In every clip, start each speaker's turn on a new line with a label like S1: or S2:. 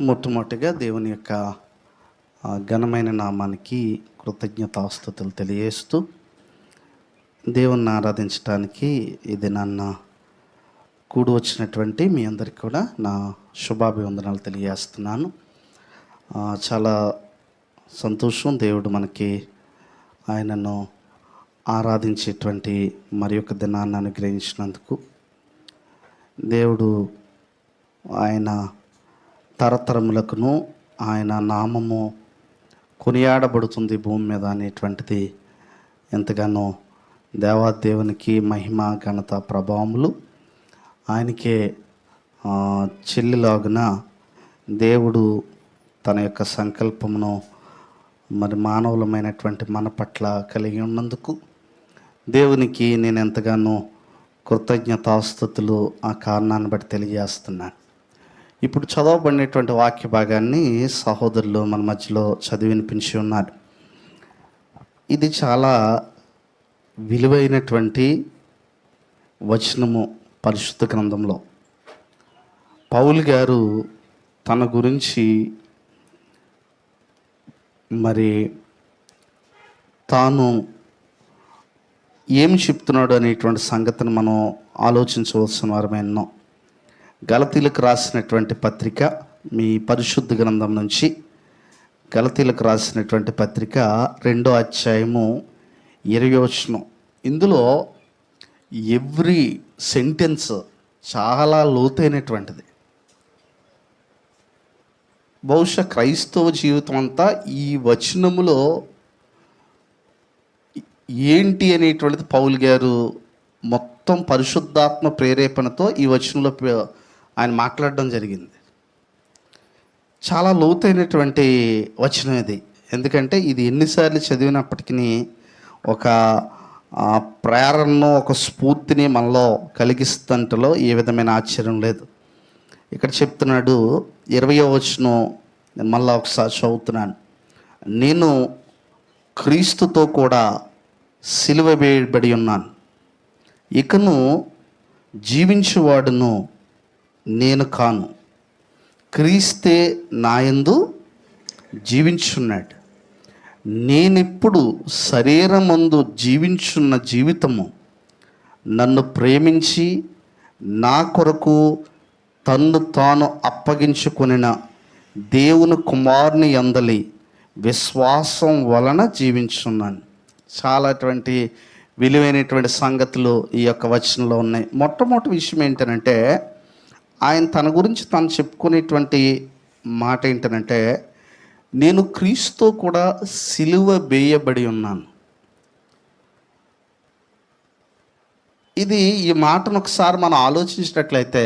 S1: మొట్టమొదటిగా దేవుని యొక్క ఘనమైన నామానికి కృతజ్ఞతాస్తుతులు తెలియజేస్తూ దేవుణ్ణి ఆరాధించడానికి ఇది నన్ను కూడి వచ్చినటువంటి మీ అందరికీ కూడా నా శుభాభివందనాలు తెలియజేస్తున్నాను. చాలా సంతోషం, దేవుడు మనకి ఆయనను ఆరాధించేటువంటి మరి ఒక దినాన్ని అనుగ్రహించినందుకు. దేవుడు ఆయన తరతరములకును ఆయన నామము కొనియాడబడుతుంది భూమి మీద అనేటువంటిది ఎంతగానో దేవాదేవునికి మహిమ ఘనత ప్రభావములు ఆయనకే చెల్లిలాగున దేవుడు తన యొక్క సంకల్పమును మరి మానవులమైనటువంటి మన పట్ల కలిగి ఉన్నందుకు దేవునికి నేను ఎంతగానో కృతజ్ఞతాస్తుతులు ఆ కారణాన్ని బట్టి తెలియజేస్తున్నాను. ఇప్పుడు చదవబడినటువంటి వాక్య భాగాన్ని సహోదరులు మన మధ్యలో చదివి వినిపించి ఉన్నారు. ఇది చాలా విలువైనటువంటి వచనము పరిశుద్ధ గ్రంథంలో. పౌలు గారు తన గురించి మరి తాను ఏమి చెప్తున్నాడు అనేటువంటి సంగతిని మనం ఆలోచించవలసిన వారమేనో. గలతీలకు రాసినటువంటి పత్రిక, మీ పరిశుద్ధ గ్రంథం నుంచి గలతీలకు రాసినటువంటి పత్రిక 2వ అధ్యాయము 20వ వచనం. ఇందులో ఎవ్రీ సెంటెన్స్ చాలా లోతైనటువంటిది. బహుశా క్రైస్తవ జీవితం అంతా ఈ వచనములో ఏంటి అనేటువంటిది పౌలు గారు మొత్తం పరిశుద్ధాత్మ ప్రేరేపణతో ఈ వచనంలో ఆయన మాట్లాడడం జరిగింది. చాలా లోతైనటువంటి వచనం ఇది. ఎందుకంటే ఇది ఎన్నిసార్లు చదివినప్పటికీ ఒక ప్రేరణను, ఒక స్ఫూర్తిని మనలో కలిగిస్తుంటలో ఏ విధమైన ఆశ్చర్యం లేదు. ఇక్కడ చెప్తున్నాడు 20వ వచనం, నేను మళ్ళీ ఒకసారి చదువుతున్నాను. నేను క్రీస్తుతో కూడా సిలువ వేయబడి ఉన్నాను, ఇకను జీవించువాడును నేను కాను, క్రీస్తే నాయందు జీవించున్నాడు. నేనిప్పుడు శరీరమందు జీవించున్న జీవితము నన్ను ప్రేమించి నా కొరకు తన్ను తాను అప్పగించుకొనిన దేవుని కుమారుని యందలి విశ్వాసం వలన జీవించున్నాను. చాలాటువంటి విలువైనటువంటి సంగతులు ఈ యొక్క వచనంలో ఉన్నాయి. మొట్టమొదటి విషయం ఏంటంటే, ఆయన తన గురించి తాను చెప్పుకునేటువంటి మాట ఏంటంటే, నేను క్రీస్తుతో కూడా సిలువ వేయబడి ఉన్నాను. ఈ మాటను ఒకసారి మనం ఆలోచించినట్లయితే,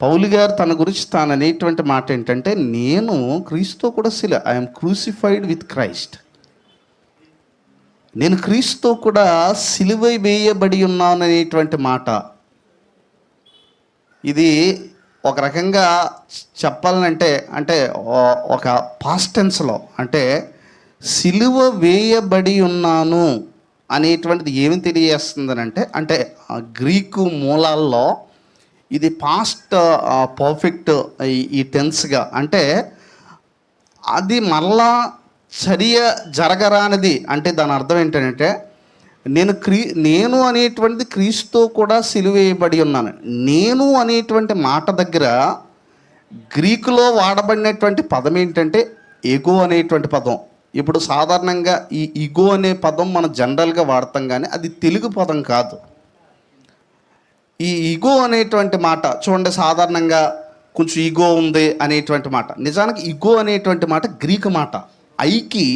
S1: పౌలు గారు తన గురించి తాను అనేటువంటి మాట ఏంటంటే, నేను క్రీస్తుతో కూడా ఐఎమ్ క్రూసిఫైడ్ విత్ క్రైస్ట్. నేను క్రీస్తుతో కూడా సిలువ వేయబడి ఉన్నాను అనేటువంటి మాట. ఇది ఒక రకంగా చెప్పాలంటే ఒక పాస్ట్ టెన్స్లో అంటే సిలువ వేయబడి ఉన్నాను అనేటువంటిది ఏమి తెలియజేస్తుందని అంటే గ్రీకు మూలాల్లో ఇది పాస్ట్ పర్ఫెక్ట్ ఈ టెన్స్గా, అంటే అది మరలా చర్య జరగరానిది. అంటే దాని అర్థం ఏంటంటే నేను అనేటువంటిది క్రీస్తుతో కూడా సిలువ వేయబడి ఉన్నాను. నేను అనేటువంటి మాట దగ్గర గ్రీకులో వాడబడినటువంటి పదం ఏంటంటే ఎగో అనేటువంటి పదం. ఇప్పుడు సాధారణంగా ఈ ఇగో అనే పదం మనం జనరల్గా వాడతాం, కానీ అది తెలుగు పదం కాదు. ఈ ఇగో అనేటువంటి మాట చూడండి, సాధారణంగా కొంచెం ఇగో ఉంది అనేటువంటి మాట. నిజానికి ఇగో అనేటువంటి మాట గ్రీకు మాట. ఐకి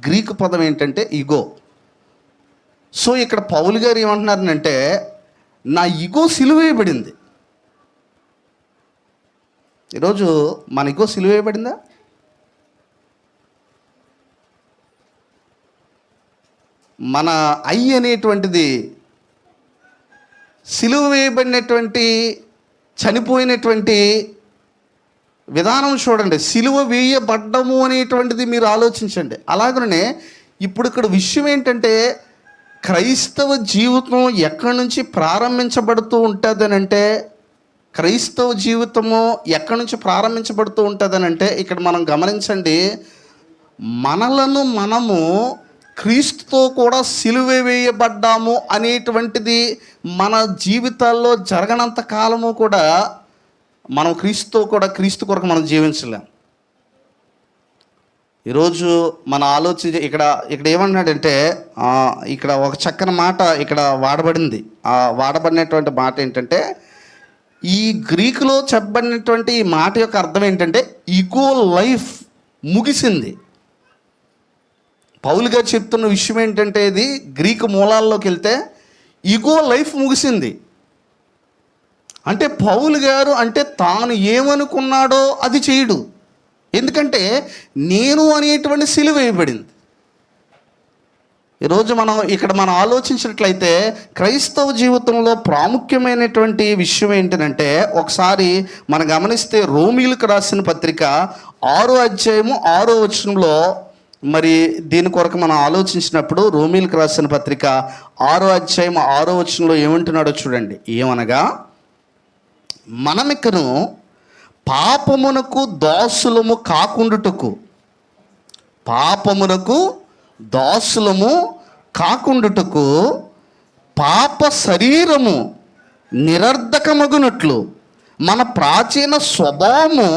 S1: గ్రీకు పదం ఏంటంటే ఇగో. సో ఇక్కడ పౌలు గారు ఏమంటున్నారంటే, నా ఇగో సిలువేయబడింది. ఈరోజు మన ఇగో సిలువేయబడిందా? మన ఐ అనేటువంటిది సిలువ వేయబడినటువంటి చనిపోయినటువంటి విధానం చూడండి. సిలువ వేయబడ్డము అనేటువంటిది మీరు ఆలోచించండి. అలాగనే ఇప్పుడు ఇక్కడ విషయం ఏంటంటే, క్రైస్తవ జీవితం ఎక్కడి నుంచి ప్రారంభించబడుతూ ఉంటుంది అని అంటే క్రైస్తవ జీవితము ఎక్కడి నుంచి ప్రారంభించబడుతూ ఉంటుందని అంటే, ఇక్కడ మనం గమనించండి, మనలను మనము క్రీస్తుతో కూడా సిలువ వేయబడ్డాము అనేటువంటిది మన జీవితాల్లో జరగనంత కాలము కూడా మనం క్రీస్తు కొరకు మనం జీవించలేం. ఈరోజు మన ఆలోచన ఇక్కడ ఏమన్నాడంటే, ఇక్కడ ఒక చక్కని మాట ఇక్కడ వాడబడింది. వాడబడినటువంటి మాట ఏంటంటే, ఈ గ్రీకులో చెప్పబడినటువంటి ఈ మాట యొక్క అర్థం ఏంటంటే, ఇగో లైఫ్ ముగిసింది. పౌలు గారు చెప్తున్న విషయం ఏంటంటే, ఇది గ్రీకు మూలాల్లోకి వెళ్తే ఇగో లైఫ్ ముగిసింది అంటే, పౌలు గారు అంటే తాను ఏమనుకున్నాడో అది చేయడు. ఎందుకంటే నేను అనేటువంటి సిలువ వేయబడింది. ఈరోజు మనం ఆలోచించినట్లయితే క్రైస్తవ జీవితంలో ప్రాముఖ్యమైనటువంటి విషయం ఏంటంటే, ఒకసారి మనం గమనిస్తే రోమీలకు రాసిన పత్రిక 6వ అధ్యాయము 6వ వచనంలో, మరి దీని కొరకు మనం ఆలోచించినప్పుడు రోమీలకు రాసిన పత్రిక 6వ అధ్యాయం 6వ వచనంలో ఏమంటున్నాడో చూడండి. ఏమనగా, మనమికను పాపమునకు దాసులము కాకుండుటకు పాప శరీరము నిరర్ధకమగునట్లు మన ప్రాచీన స్వభావము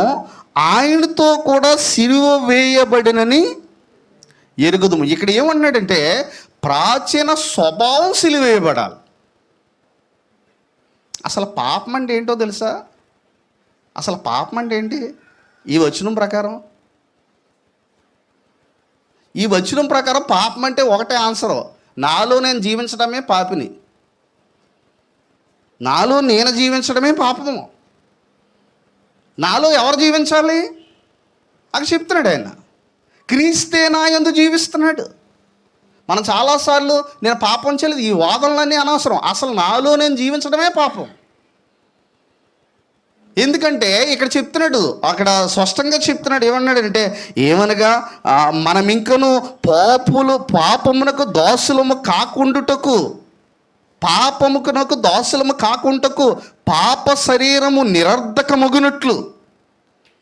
S1: ఆయనతో కూడా సిలువ వేయబడినని ఎరుగుదుము. ఇక్కడ ఏమన్నాడంటే, ప్రాచీన స్వభావం సిలువ వేయబడాలి. అసలు పాపం అంటే ఏంటో తెలుసా? అసలు పాపం అంటే ఏంటి? ఈ వచనం ప్రకారం పాపం అంటే ఒకటే ఆన్సరు, నాలో నేను జీవించడమే పాపిని, నాలో నేను జీవించడమే పాపము. నాలో ఎవరు జీవించాలి? అక్కడ చెప్తున్నాడు ఆయన, క్రీస్తే నా యందు జీవిస్తున్నాడు. మనం చాలాసార్లు నేను పాపం చేయలేదు, ఈ వాదనలన్నీ అనవసరం, అసలు నాలో నేను జీవించడమే పాపం. ఎందుకంటే ఇక్కడ చెప్తున్నాడు, అక్కడ స్పష్టంగా చెప్తున్నాడు. ఏమన్నాడంటే, ఏమనగా మనం ఇంకను పాపమునకు దాసులము కాకుంటకు పాప శరీరము నిరర్ధకమగునట్లు.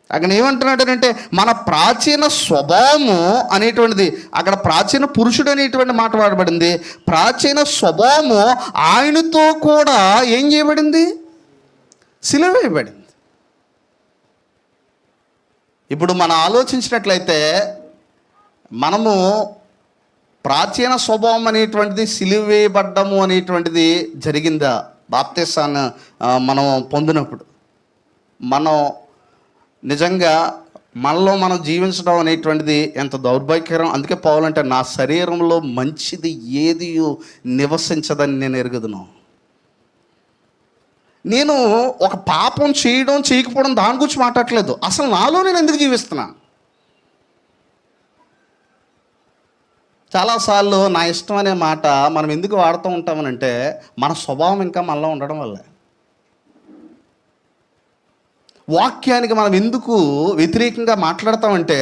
S1: అక్కడ ఏమంటున్నాడంటే, మన ప్రాచీన స్వభావము అనేటువంటిది, అక్కడ ప్రాచీన పురుషుడు అనేటువంటి మాట వాడబడింది. ప్రాచీన స్వభావము ఆయనతో కూడా ఏం చేయబడింది? సిలువ వేయబడింది. ఇప్పుడు మనం ఆలోచించినట్లయితే, మనము ప్రాచీన స్వభావం అనేటువంటిది సిలువ వేయబడ్డము అనేటువంటిది జరిగిందా? బాప్తిసాన్ని మనం పొందినప్పుడు మనం నిజంగా మనలో మనం జీవించడం అనేటువంటిది ఎంత దౌర్భాగ్యకరం. అందుకే పౌలు అంటే, నా శరీరంలో మంచిది ఏది నివసించదని నేను ఎరుగుదును. నేను ఒక పాపం చేయడం చేయకపోవడం దాని గురించి మాట్లాడట్లేదు, అసలు నాలో నేను ఎందుకు జీవిస్తున్నాను. చాలాసార్లు నా ఇష్టం అనే మాట మనం ఎందుకు వాడుతూ ఉంటామనంటే, మన స్వభావం ఇంకా మనలో ఉండడం వల్లే. వాక్యానికి మనం ఎందుకు వ్యతిరేకంగా మాట్లాడతామంటే,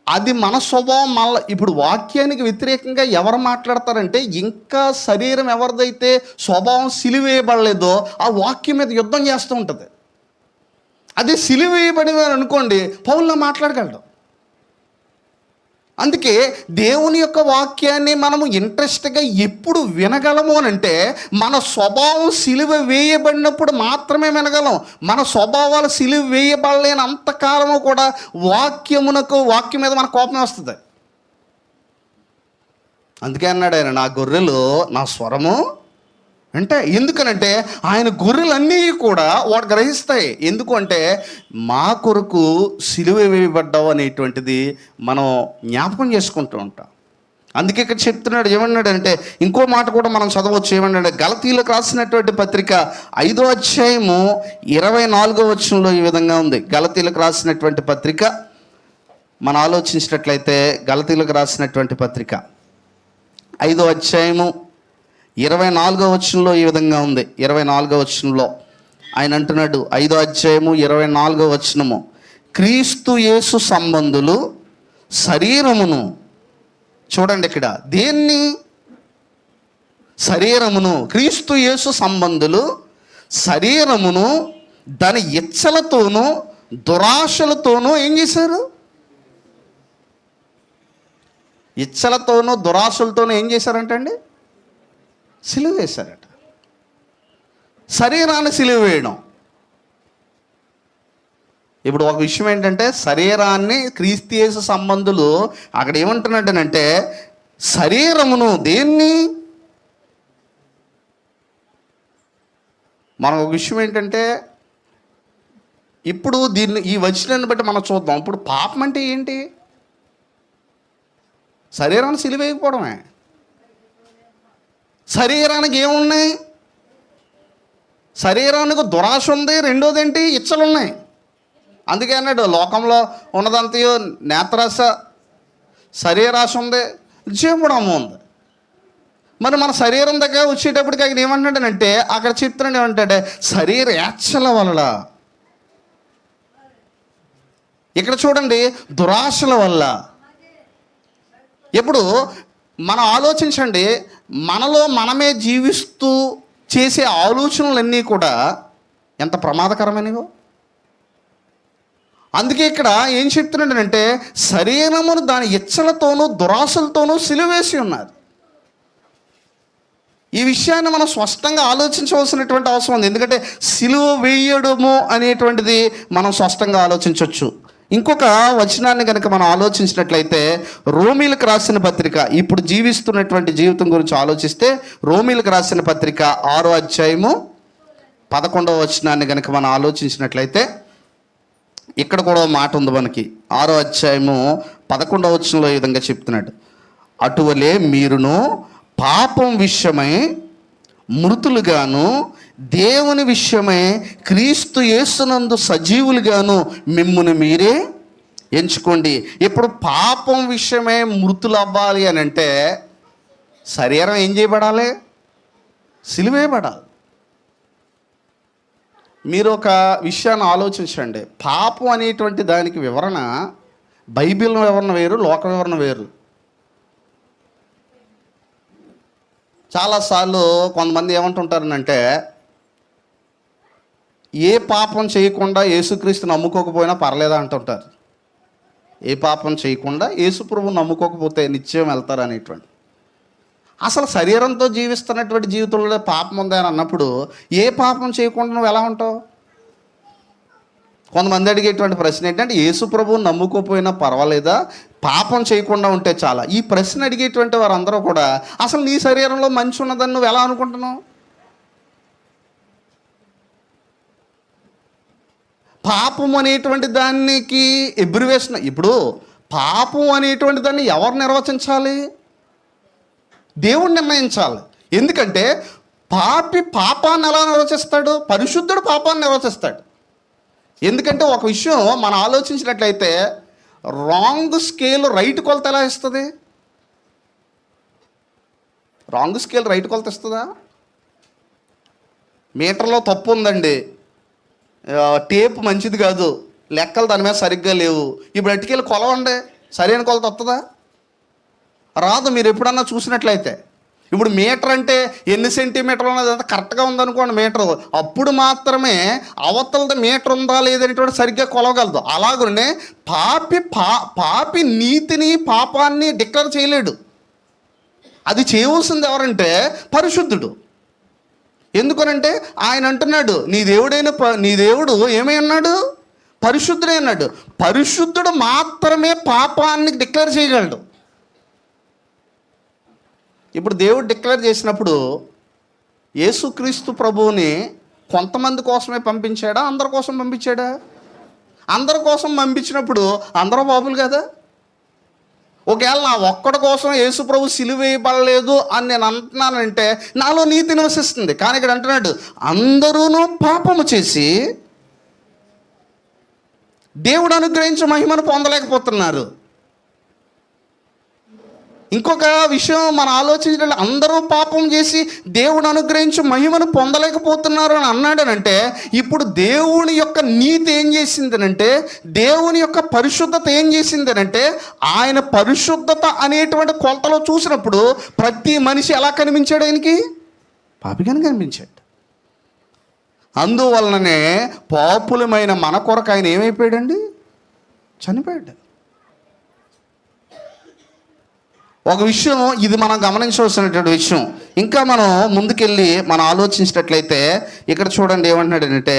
S1: అది మన స్వభావం. మళ్ళీ ఇప్పుడు వాక్యానికి వ్యతిరేకంగా ఎవరు మాట్లాడతారంటే, ఇంకా శరీరం ఎవరిదైతే స్వభావం సిలువేయబడలేదో ఆ వాక్యం మీద యుద్ధం చేస్తూ ఉంటుంది. అదే సిలువేయబడినని అనుకోండి, పౌలులా మాట్లాడగలడు. అందుకే దేవుని యొక్క వాక్యాన్ని మనము ఇంట్రెస్ట్గా ఎప్పుడు వినగలము అని అంటే, మన స్వభావం సిలువ వేయబడినప్పుడు మాత్రమే వినగలం. మన స్వభావాలు సిలువ వేయబడలేని అంతకాలము కూడా వాక్యం మీద మన కోపమే వస్తుంది. అందుకే అన్నాడు ఆయన, నా గొర్రెలు నా స్వరము అంటే. ఎందుకనంటే ఆయన గొర్రెలన్నీ కూడా వాడు గ్రహిస్తాయి. ఎందుకు అంటే, మా కొరకు సిలువ వేయబడ్డావు అనేటువంటిది మనం జ్ఞాపకం చేసుకుంటూ ఉంటాం. అందుకే ఇక్కడ చెప్తున్నాడు. ఏమన్నాడంటే, ఇంకో మాట కూడా మనం చదవచ్చు. ఏమన్నాడు? గలతీయులకు రాసినటువంటి పత్రిక 5వ అధ్యాయము 24వ వచనంలో ఈ విధంగా ఉంది. గలతీయులకు రాసినటువంటి పత్రిక మనం ఆలోచించినట్లయితే, గలతీయులకు రాసినటువంటి పత్రిక 5వ అధ్యాయము 24వ వచనంలో ఈ విధంగా ఉంది. 24వ వచనంలో ఆయన అంటున్నాడు, 5వ అధ్యాయము 24వ వచనము, క్రీస్తు యేసు సంబంధులు శరీరమును, చూడండి ఇక్కడ దేన్ని, శరీరమును, క్రీస్తు యేసు సంబంధులు శరీరమును దాని ఇచ్చలతోనూ దురాశలతోనూ ఏం చేశారు? ఇచ్చలతోనూ దురాశలతోనూ ఏం చేశారంటండి? సిలువ వేశారట. శరీరాన్ని సిలువ వేయడం. ఇప్పుడు ఒక విషయం ఏంటంటే, శరీరాన్ని క్రీస్తు యేసు సంబంధులు అక్కడ ఏమంటున్నాడంటే, శరీరమును దేన్ని, మనం ఒక విషయం ఏంటంటే, ఇప్పుడు దీన్ని ఈ వచనాన్ని బట్టి మనం చూద్దాం. ఇప్పుడు పాపం అంటే ఏంటి? శరీరాన్ని సిలువేయకపోవడమే. శరీరానికి ఏమున్నాయి? శరీరానికి దురాశ ఉంది, రెండోది ఏంటి? ఇచ్చలు ఉన్నాయి. అందుకే అన్నాడు, లోకంలో ఉన్నదంతయు నేత్రాశ, శరీరాశ ఉంది, జీవడము ఉంది. మరి మన శరీరం దగ్గర వచ్చేటప్పటికి ఆయన ఏమంటాడంటే, అక్కడ చెప్తున్నాడు ఏమంటాడే, శరీర యాచల వల్ల. ఇక్కడ చూడండి, దురాశల వల్ల. ఇప్పుడు మనం ఆలోచించండి, మనలో మనమే జీవిస్తూ చేసే ఆలోచనలన్నీ కూడా ఎంత ప్రమాదకరమైనవో. అందుకే ఇక్కడ ఏం చెప్తున్నాడంటే, శరీరమును దాని ఇచ్చలతోనూ దురాశలతోనూ సిలువేసి ఉన్నారు. ఈ విషయాన్ని మనం స్పష్టంగా ఆలోచించవలసినటువంటి అవసరం ఉంది. ఎందుకంటే సిలువ వేయడము అనేటువంటిది మనం స్పష్టంగా ఆలోచించవచ్చు. ఇంకొక వచనాన్ని కనుక మనం ఆలోచించినట్లయితే, రోమీలకు రాసిన పత్రిక, ఇప్పుడు జీవిస్తున్నటువంటి జీవితం గురించి ఆలోచిస్తే, రోమీలకు రాసిన పత్రిక 6వ అధ్యాయము 11వ వచనాన్ని కనుక మనం ఆలోచించినట్లయితే, ఇక్కడ కూడా మాట ఉంది మనకి. 6వ అధ్యాయము 11వ వచనంలో ఈ విధంగా చెప్తున్నాడు, అటువలే మీరును పాపం విషయమై మృతులుగాను దేవుని విషయమై క్రీస్తు యేసునందు సజీవులుగాను మిమ్మును మీరే ఎంచుకోండి. ఇప్పుడు పాపం విషయమై మృతులు అవ్వాలి అని అంటే శరీరం ఏం చేయబడాలి? సిలువేయబడాలి. మీరు ఒక విషయాన్ని ఆలోచించండి. పాపం అనేటువంటి దానికి వివరణ బైబిల్ వివరణ వేరు, లోక వివరణ వేరు. చాలాసార్లు కొంతమంది ఏమంటుంటారనంటే, ఏ పాపం చేయకుండా యేసుక్రీస్తు నమ్ముకోకపోయినా పర్లేదా అంటుంటారు. ఏ పాపం చేయకుండా యేసుప్రభుని నమ్ముకోకపోతే నిత్యం వెళ్తారు అనేటువంటి. అసలు శరీరంతో జీవిస్తున్నటువంటి జీవితంలో పాపం ఉంది అని అన్నప్పుడు ఏ పాపం చేయకుండా నువ్వు ఎలా ఉంటావు? కొంతమంది అడిగేటువంటి ప్రశ్న ఏంటంటే, యేసుప్రభుని నమ్ముకోకపోయినా పర్వాలేదా, పాపం చేయకుండా ఉంటే చాలా. ఈ ప్రశ్న అడిగేటువంటి వారందరూ కూడా అసలు నీ శరీరంలో మంచి ఉన్నదని నువ్వు ఎలా అనుకుంటున్నావు? పాపం అనేటువంటి దానికి ఎబ్రివేషన్. ఇప్పుడు పాపం అనేటువంటి దాన్ని ఎవరు నిర్వచించాలి? దేవుడు నిర్ణయించాలి. ఎందుకంటే పాపి పాపాన్ని ఎలా నిర్వచిస్తాడు? పరిశుద్ధుడు పాపాన్ని నిర్వచిస్తాడు. ఎందుకంటే ఒక విషయం మనం ఆలోచించినట్లయితే, రాంగ్ స్కేల్ రైట్ కొలత ఎలా ఇస్తుంది? రాంగ్ స్కేల్ రైట్ కొలత ఇస్తుందా? మీటర్లో తప్పు ఉందండి, టేప్ మంచిది కాదు, లెక్కలు దాని మీద సరిగ్గా లేవు, ఇప్పుడు అటుకెళ్ళి కొలవండి, సరైన కొలత వస్తుందా? రాదు. మీరు ఎప్పుడన్నా చూసినట్లయితే, ఇప్పుడు మీటర్ అంటే ఎన్ని సెంటీమీటర్లు ఉన్నది అంతా కరెక్ట్గా ఉందనుకోండి మీటరు, అప్పుడు మాత్రమే అవతలది మీటర్ ఉందా లేదనేటువంటి సరిగ్గా కొలవగలదు. అలాగనే పాపి నీతిని పాపాన్ని డిక్లేర్ చేయలేడు. అది చేయవలసింది ఎవరంటే పరిశుద్ధుడు. ఎందుకనంటే ఆయన అంటున్నాడు, నీ దేవుడు ఏమై అన్నాడు? పరిశుద్ధుడే అన్నాడు. పరిశుద్ధుడు మాత్రమే పాపాన్ని డిక్లేర్ చేయగలడు. ఇప్పుడు దేవుడు డిక్లేర్ చేసినప్పుడు యేసుక్రీస్తు ప్రభువుని కొంతమంది కోసమే పంపించాడా, అందరి కోసం పంపించాడా? అందరి కోసం పంపించినప్పుడు అందరూ పాపులు కదా. ఒకవేళ నా ఒక్కడి కోసం యేసు ప్రభు సిలువ వేయబడలేదు అని నేను అంటున్నానంటే నాలో నీతి నివసిస్తుంది. కానీ ఇక్కడ అంటున్నాడు, అందరూ పాపము చేసి దేవుడు అనుగ్రహించిన మహిమను పొందలేకపోతున్నారు. ఇంకొక విషయం మనం ఆలోచించాలంటే, అందరూ పాపం చేసి దేవుడు అనుగ్రహించి మహిమను పొందలేకపోతున్నారు అని అన్నాడనంటే, ఇప్పుడు దేవుని యొక్క నీతి ఏం చేసిందనంటే, దేవుని యొక్క పరిశుద్ధత ఏం చేసిందనంటే, ఆయన పరిశుద్ధత అనేటువంటి కొలతలో చూసినప్పుడు ప్రతి మనిషి ఎలా కనిపించాడు? ఆయనకి పాపిగానే కనిపించాడు. అందువలననే పాపులమైన మన కొరకు ఆయన ఏమైపోయాడండి? చనిపోయాడు. ఒక విషయం ఇది మనం గమనించవలసినటువంటి విషయం. ఇంకా మనం ముందుకెళ్ళి మనం ఆలోచించినట్లయితే ఇక్కడ చూడండి ఏమంటున్నాడంటే,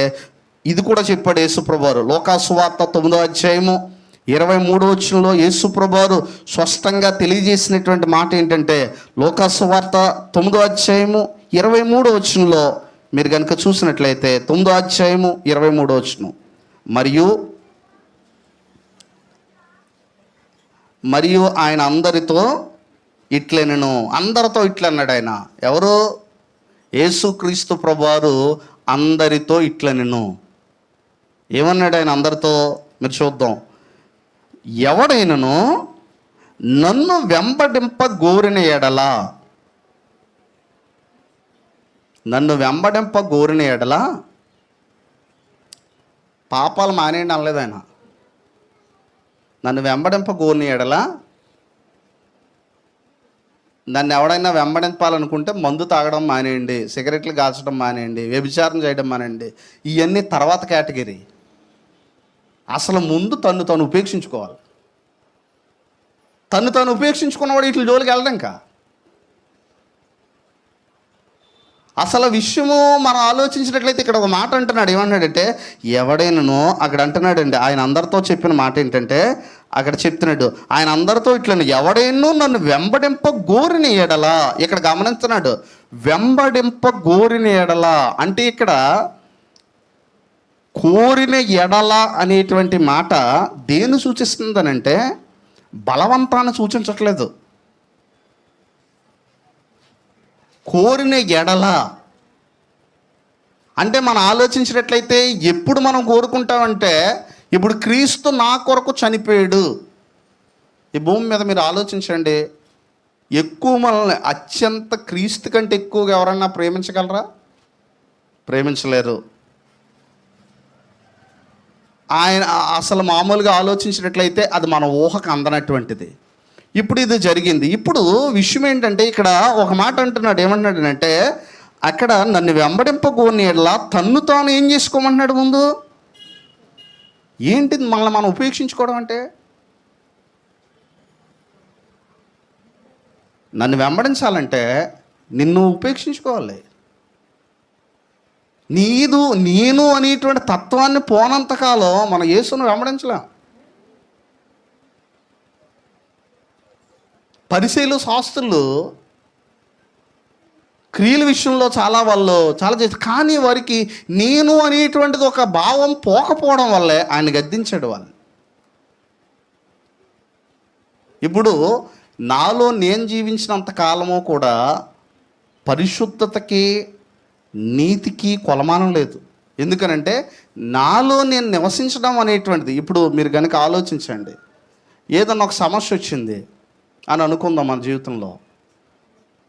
S1: ఇది కూడా చెప్పాడు యేసుప్రభువారు. లోకాసువార్త 9వ అధ్యాయము 23వ వచనంలో యేసుప్రభువారు స్పష్టంగా తెలియజేసినటువంటి మాట ఏంటంటే, లోకాసువార్త 9వ అధ్యాయము 23వ వచనంలో మీరు కనుక చూసినట్లయితే 9వ అధ్యాయము 23వ వచనం, మరియు ఆయన అందరితో ఇట్లనెను. అందరితో ఇట్లన్నాడు ఆయన. ఎవరు? యేసుక్రీస్తు ప్రభువారు అందరితో ఇట్లనెను. ఏమన్నాడు ఆయన అందరితో? మీరు చూద్దాం. ఎవడైనను నన్ను వెంబడింప గోరిన ఎడల, పాపాలు మానేయండి అనలేదు ఆయన. నన్ను వెంబడింప గోరిన ఎడల, నన్ను ఎవడైనా వెంబడింపాలనుకుంటే మందు తాగడం మానేయండి, సిగరెట్లు కాల్చడం మానేయండి, వ్యభిచారం చేయడం మానేయండి. ఇవన్నీ తర్వాత కేటగిరీ. అసలు ముందు తను ఉపేక్షించుకోవాలి. తను ఉపేక్షించుకున్నవాడు వీటి జోలికి వెళ్ళడం. ఇంకా అసలు విషయము మనం ఆలోచించినట్లయితే ఇక్కడ ఒక మాట అంటున్నాడు. ఏమన్నాడంటే, ఎవడైనానో అక్కడ అంటున్నాడండి. ఆయన అందరితో చెప్పిన మాట ఏంటంటే, అక్కడ చెప్తున్నాడు ఆయన అందరితో ఇట్లా, ఎవడైనా నన్ను వెంబడింప గోరిన ఎడల. ఇక్కడ గమనిస్తున్నాడు, వెంబడింప గోరిన ఎడల అంటే ఇక్కడ కోరిన ఎడల అనేటువంటి మాట దేన్ని సూచిస్తుందనంటే బలవంతాన్ని సూచించట్లేదు. కోరిన ఎడల అంటే మనం ఆలోచించినట్లయితే ఎప్పుడు మనం కోరుకుంటామంటే, ఇప్పుడు క్రీస్తు నా కొరకు చనిపోయాడు. ఈ భూమి మీద మీరు ఆలోచించండి, ఎక్కువ మనల్ని అత్యంత క్రీస్తు కంటే ఎక్కువగా ఎవరన్నా ప్రేమించగలరా? ప్రేమించలేరు. ఆయన అసలు మామూలుగా ఆలోచించినట్లయితే అది మన ఊహకు అందనటువంటిది. ఇప్పుడు ఇది జరిగింది. ఇప్పుడు విషయం ఏంటంటే ఇక్కడ ఒక మాట అంటున్నాడు. ఏమంటున్నాడు అంటే, అక్కడ నన్ను వెంబడింపగోని ఎడల తన్ను తాను ఏం చేసుకోమంటున్నాడు? ముందు ఏంటిది మనల్ని మనం ఉపేక్షించుకోవడం అంటే? నన్ను వెంబడించాలంటే నిన్ను ఉపేక్షించుకోవాలి. నేను అనేటువంటి తత్వాన్ని పోనంతకాలం మన యేసును వెంబడించలేం. పరిసయ్యులు శాస్త్రులు క్రియల విషయంలో వాళ్ళు చాలా చేస్తారు. కానీ వారికి నేను అనేటువంటిది ఒక భావం పోకపోవడం వల్లే ఆయన గద్దించాడు వాళ్ళు. ఇప్పుడు నాలో నేను జీవించినంత కాలము కూడా పరిశుద్ధతకి నీతికి కొలమానం లేదు. ఎందుకనంటే నాలో నేను నివసించడం అనేటువంటిది, ఇప్పుడు మీరు కనుక ఆలోచించండి, ఏదన్నా ఒక సమస్య వచ్చింది అని అనుకుందాం మన జీవితంలో.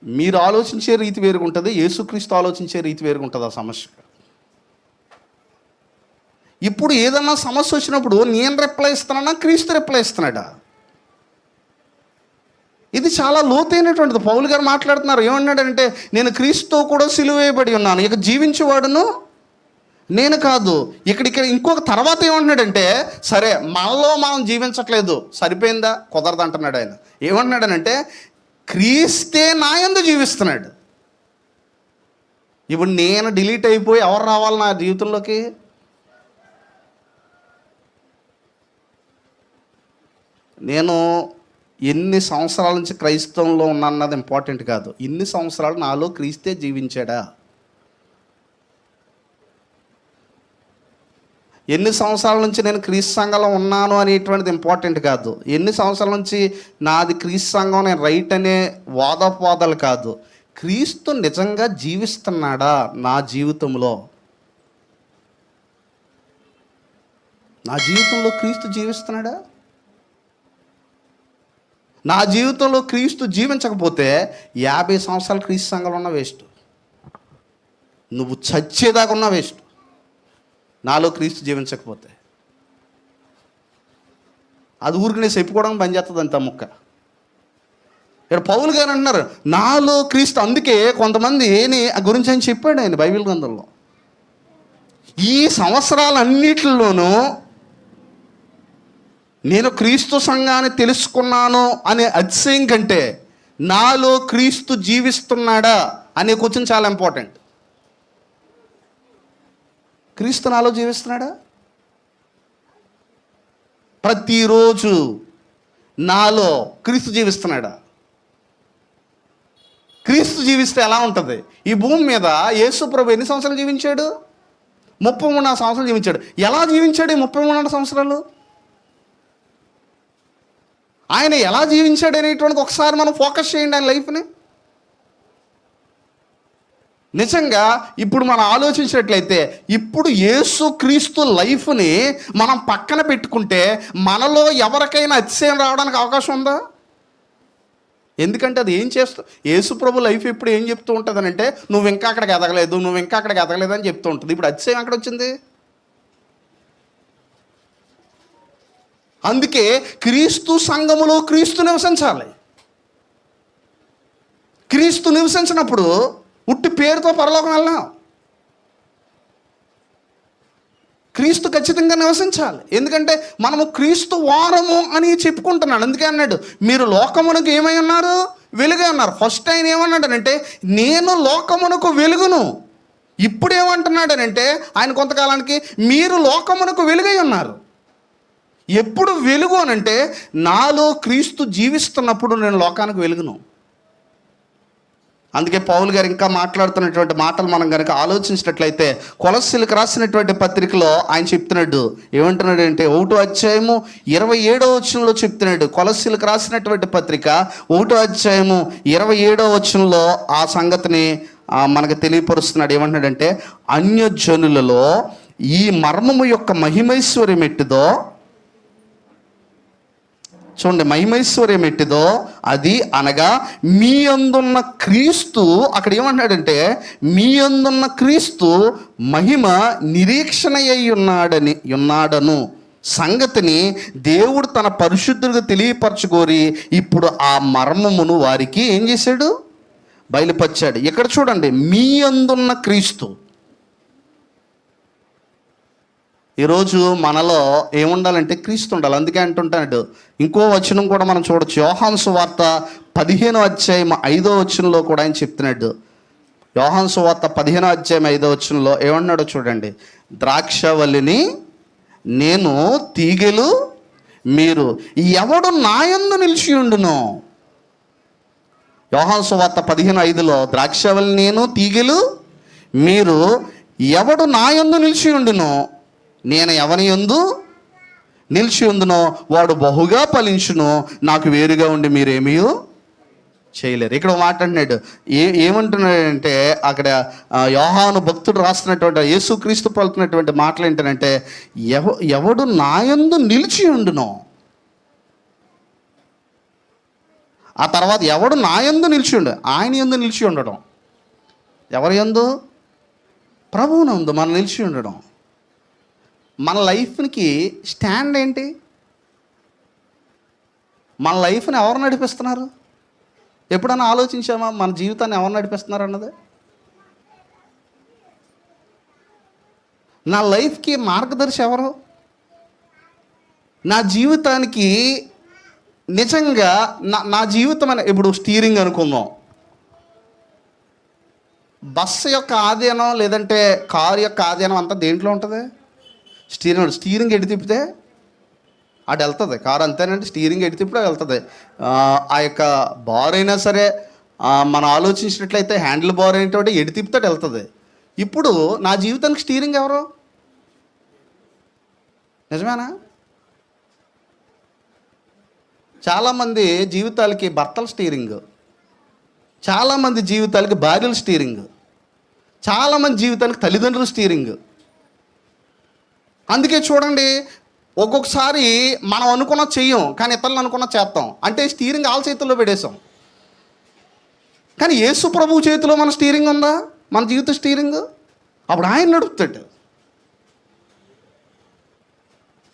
S1: మీరు ఆలోచించే రీతి వేరుగుంటుంది, యేసుక్రీస్తు ఆలోచించే రీతి వేరుగుంటుంది ఆ సమస్య. ఇప్పుడు ఏదన్నా సమస్య వచ్చినప్పుడు నేను రిప్లై ఇస్తున్నానా, క్రీస్తు రిప్లై ఇస్తున్నాడా? ఇది చాలా లోతైనటువంటిది. పౌలు గారు మాట్లాడుతున్నారు. ఏమన్నాడంటే, నేను క్రీస్తుతో కూడా సిలువ వేయబడి ఉన్నాను, ఇక జీవించేవాడును నేను కాదు. ఇక్కడ ఇంకొక తర్వాత ఏమంటున్నాడంటే, సరే మనలో మనం జీవించట్లేదు, సరిపోయిందా? కుదరదు అంటున్నాడు ఆయన. ఏమంటున్నాడనంటే, క్రీస్తే నా యందు జీవిస్తున్నాడు. ఇప్పుడు నేను డిలీట్ అయిపోయి ఎవరు రావాలి నా జీవితంలోకి? నేను ఎన్ని సంవత్సరాల నుంచి క్రైస్తవంలో ఉన్నాన్నది ఇంపార్టెంట్ కాదు. ఇన్ని సంవత్సరాలు నాలో క్రీస్తే జీవించాడా? ఎన్ని సంవత్సరాల నుంచి నేను క్రీస్తు సంఘంలో ఉన్నాను అనేటువంటిది ఇంపార్టెంట్ కాదు. ఎన్ని సంవత్సరాల నుంచి నాది క్రీస్తు సంఘం, నేను రైట్ అనే వాదోపవాదాలు కాదు. క్రీస్తు నిజంగా జీవిస్తున్నాడా నా జీవితంలో? నా జీవితంలో క్రీస్తు జీవిస్తున్నాడా? నా జీవితంలో క్రీస్తు జీవించకపోతే 50 సంవత్సరాలు క్రీస్తు సంఘంలో ఉన్న వేస్ట్. నువ్వు చచ్చేదాకా ఉన్న వేస్ట్, నాలో క్రీస్తు జీవించకపోతే. అది ఊరికి చెప్పుకోవడం పనిచేస్తుంది అంత ముక్క. ఇక్కడ పౌలు గారు అంటున్నారు నాలో క్రీస్తు. అందుకే కొంతమంది గురించి ఆయన చెప్పాడు ఆయన బైబిల్ గ్రంథంలో. ఈ సంవత్సరాలన్నిటిలోనూ నేను క్రీస్తు సంఘాన్ని తెలుసుకున్నాను అనే అతిశయం కంటే నాలో క్రీస్తు జీవిస్తున్నాడా అనే క్వశ్చన్ చాలా ఇంపార్టెంట్. క్రీస్తు నాలో జీవిస్తున్నాడా? ప్రతిరోజు నాలో క్రీస్తు జీవిస్తున్నాడా? క్రీస్తు జీవిస్తే ఎలా ఉంటుంది? ఈ భూమి మీద యేసు ప్రభు ఎన్ని సంవత్సరాలు జీవించాడు? 33 సంవత్సరాలు జీవించాడు. ఎలా జీవించాడు ఈ 33 సంవత్సరాలు? ఆయన ఎలా జీవించాడు అనేటువంటిది ఒకసారి మనం ఫోకస్ చేయండి ఆయన లైఫ్ని. నిజంగా ఇప్పుడు మనం ఆలోచించినట్లయితే ఇప్పుడు యేసు క్రీస్తు లైఫ్ని మనం పక్కన పెట్టుకుంటే మనలో ఎవరికైనా అతిశయం రావడానికి అవకాశం ఉందా? ఎందుకంటే అది ఏం చేస్తూ యేసు ప్రభు లైఫ్ ఇప్పుడు ఏం చెప్తూ ఉంటుంది అంటే నువ్వు ఇంకా అక్కడికి ఎదగలేదు, నువ్వు ఇంకా అక్కడికి ఎదగలేదు అని చెప్తూ ఉంటుంది. ఇప్పుడు అతిశయం ఎక్కడ వచ్చింది? అందుకే క్రీస్తు సంఘములో క్రీస్తు నివసించాలి. క్రీస్తు నివసించినప్పుడు ఉట్టి పేరుతో పరలోకం వెళ్ళాం. క్రీస్తు ఖచ్చితంగా నివసించాలి. ఎందుకంటే మనము క్రీస్తు వారము అని చెప్పుకుంటున్నాడు. అందుకే అన్నాడు మీరు లోకమునకు ఏమై ఉన్నారు? వెలుగై ఉన్నారు. ఫస్ట్ ఆయన ఏమన్నాడనంటే నేను లోకమునకు వెలుగును. ఇప్పుడు ఏమంటున్నాడనంటే ఆయన కొంతకాలానికి మీరు లోకమునకు వెలుగై ఉన్నారు. ఎప్పుడు వెలుగు అనంటే నాలో క్రీస్తు జీవిస్తున్నప్పుడు నేను లోకానికి వెలుగును. అందుకే పౌలు గారు ఇంకా మాట్లాడుతున్నటువంటి మాటలు మనం కనుక ఆలోచించినట్లయితే కొలస్సీలకు రాసినటువంటి పత్రికలో ఆయన చెప్తున్నాడు. ఏమంటున్నాడు అంటే 1వ అధ్యాయము 27వ వచనంలో చెప్తున్నాడు. కొలస్సీలకు రాసినటువంటి పత్రిక 1వ అధ్యాయము 27వ వచనంలో ఆ సంగతిని మనకు తెలియపరుస్తున్నాడు. ఏమంటున్నాడంటే అన్యజనులలో ఈ మర్మము యొక్క మహిమైశ్వర్యం ఎట్టిదో చూడండి, మహిమైశ్వర్యం ఎట్టిదో అది అనగా మీ అందున్న క్రీస్తు, అక్కడ ఏమంటాడంటే మీ అందున్న క్రీస్తు మహిమ నిరీక్షణ అయి ఉన్నాడను సంగతిని దేవుడు తన పరిశుద్ధులకు తెలియపరచుకోరి ఇప్పుడు ఆ మర్మమును వారికి ఏం చేశాడు? బయలుపరిచాడు. ఇక్కడ చూడండి, మీ అందున్న క్రీస్తు. ఈరోజు మనలో ఏముండాలంటే క్రీస్తు ఉండాలి. అందుకే అంటుంటాడు. ఇంకో వచనం కూడా మనం చూడొచ్చు. యోహాను సువార్త 15వ అధ్యాయం 5వ వచనంలో కూడా ఆయన చెప్తున్నాడు. యోహాను సువార్త 15వ అధ్యాయం 5వ వచనంలో ఏమన్నాడో చూడండి. ద్రాక్షవల్లిని నేను, తీగెలు మీరు, ఎవడు నాయందు నిలిచి ఉండును. యోహాను సువార్త 15:5లో ద్రాక్షవల్లి నేను, తీగెలు మీరు, ఎవడు నాయందు నిలిచి ఉండును, నేను ఎవని యందు నిలిచి ఉందునో వాడు బహుగా ఫలించును, నాకు వేరుగా ఉండి మీరేమీ చేయలేరు. ఇక్కడ మాట అంటున్నాడు. ఏమంటున్నాడంటే అక్కడ యోహాను భక్తుడు రాస్తున్నటువంటి యేసుక్రీస్తు పలుకున్నటువంటి మాటలు ఏంటంటే ఎవడు నా యందు నిలిచి ఉండునో, ఆ తర్వాత ఎవడు నా యందు నిలిచి ఉండు, ఆయన యందు నిలిచి ఉండడం. ఎవరి యందు? ప్రభువునందు మనం నిలిచి ఉండడం. మన లైఫ్కి స్టాండ్ ఏంటి? మన లైఫ్ని ఎవరు నడిపిస్తున్నారు? ఎప్పుడైనా ఆలోచించామా మన జీవితాన్ని ఎవరు నడిపిస్తున్నారు అన్నది? నా లైఫ్కి మార్గదర్శి ఎవరు? నా జీవితానికి నిజంగా నా జీవితం అని ఇప్పుడు స్టీరింగ్ అనుకుందాం. బస్సు యొక్క ఆధీనం లేదంటే కారు యొక్క ఆధీనం అంతా దేంట్లో ఉంటుంది? స్టీరింగ్ ఎటు తిప్పితే అటు వెళ్తుంది. కారు అంతేనంటే స్టీరింగ్ ఎటు తిప్పితే వెళ్తుంది. ఆ యొక్క బార్ అయినా సరే మనం ఆలోచించినట్లయితే హ్యాండిల్ బార్ అనేటువంటి ఎటు తిప్పితే వెళ్తుంది. ఇప్పుడు నా జీవితానికి స్టీరింగ్ ఎవరు? నిజమేనా? చాలామంది జీవితాలకి భర్తల స్టీరింగ్, చాలామంది జీవితాలకి భార్యల స్టీరింగ్, చాలామంది జీవితానికి తల్లిదండ్రుల స్టీరింగ్. అందుకే చూడండి, ఒక్కొక్కసారి మనం అనుకున్న చెయ్యం కానీ ఇతరులు అనుకున్న చేస్తాం. అంటే స్టీరింగ్ ఆళ్ళ చేతుల్లో పెట్టేసాం. కానీ యేసు ప్రభువు చేతిలో మన స్టీరింగ్ ఉందా? మన జీవిత స్టీరింగ్ అప్పుడు ఆయన నడుపుతాడు.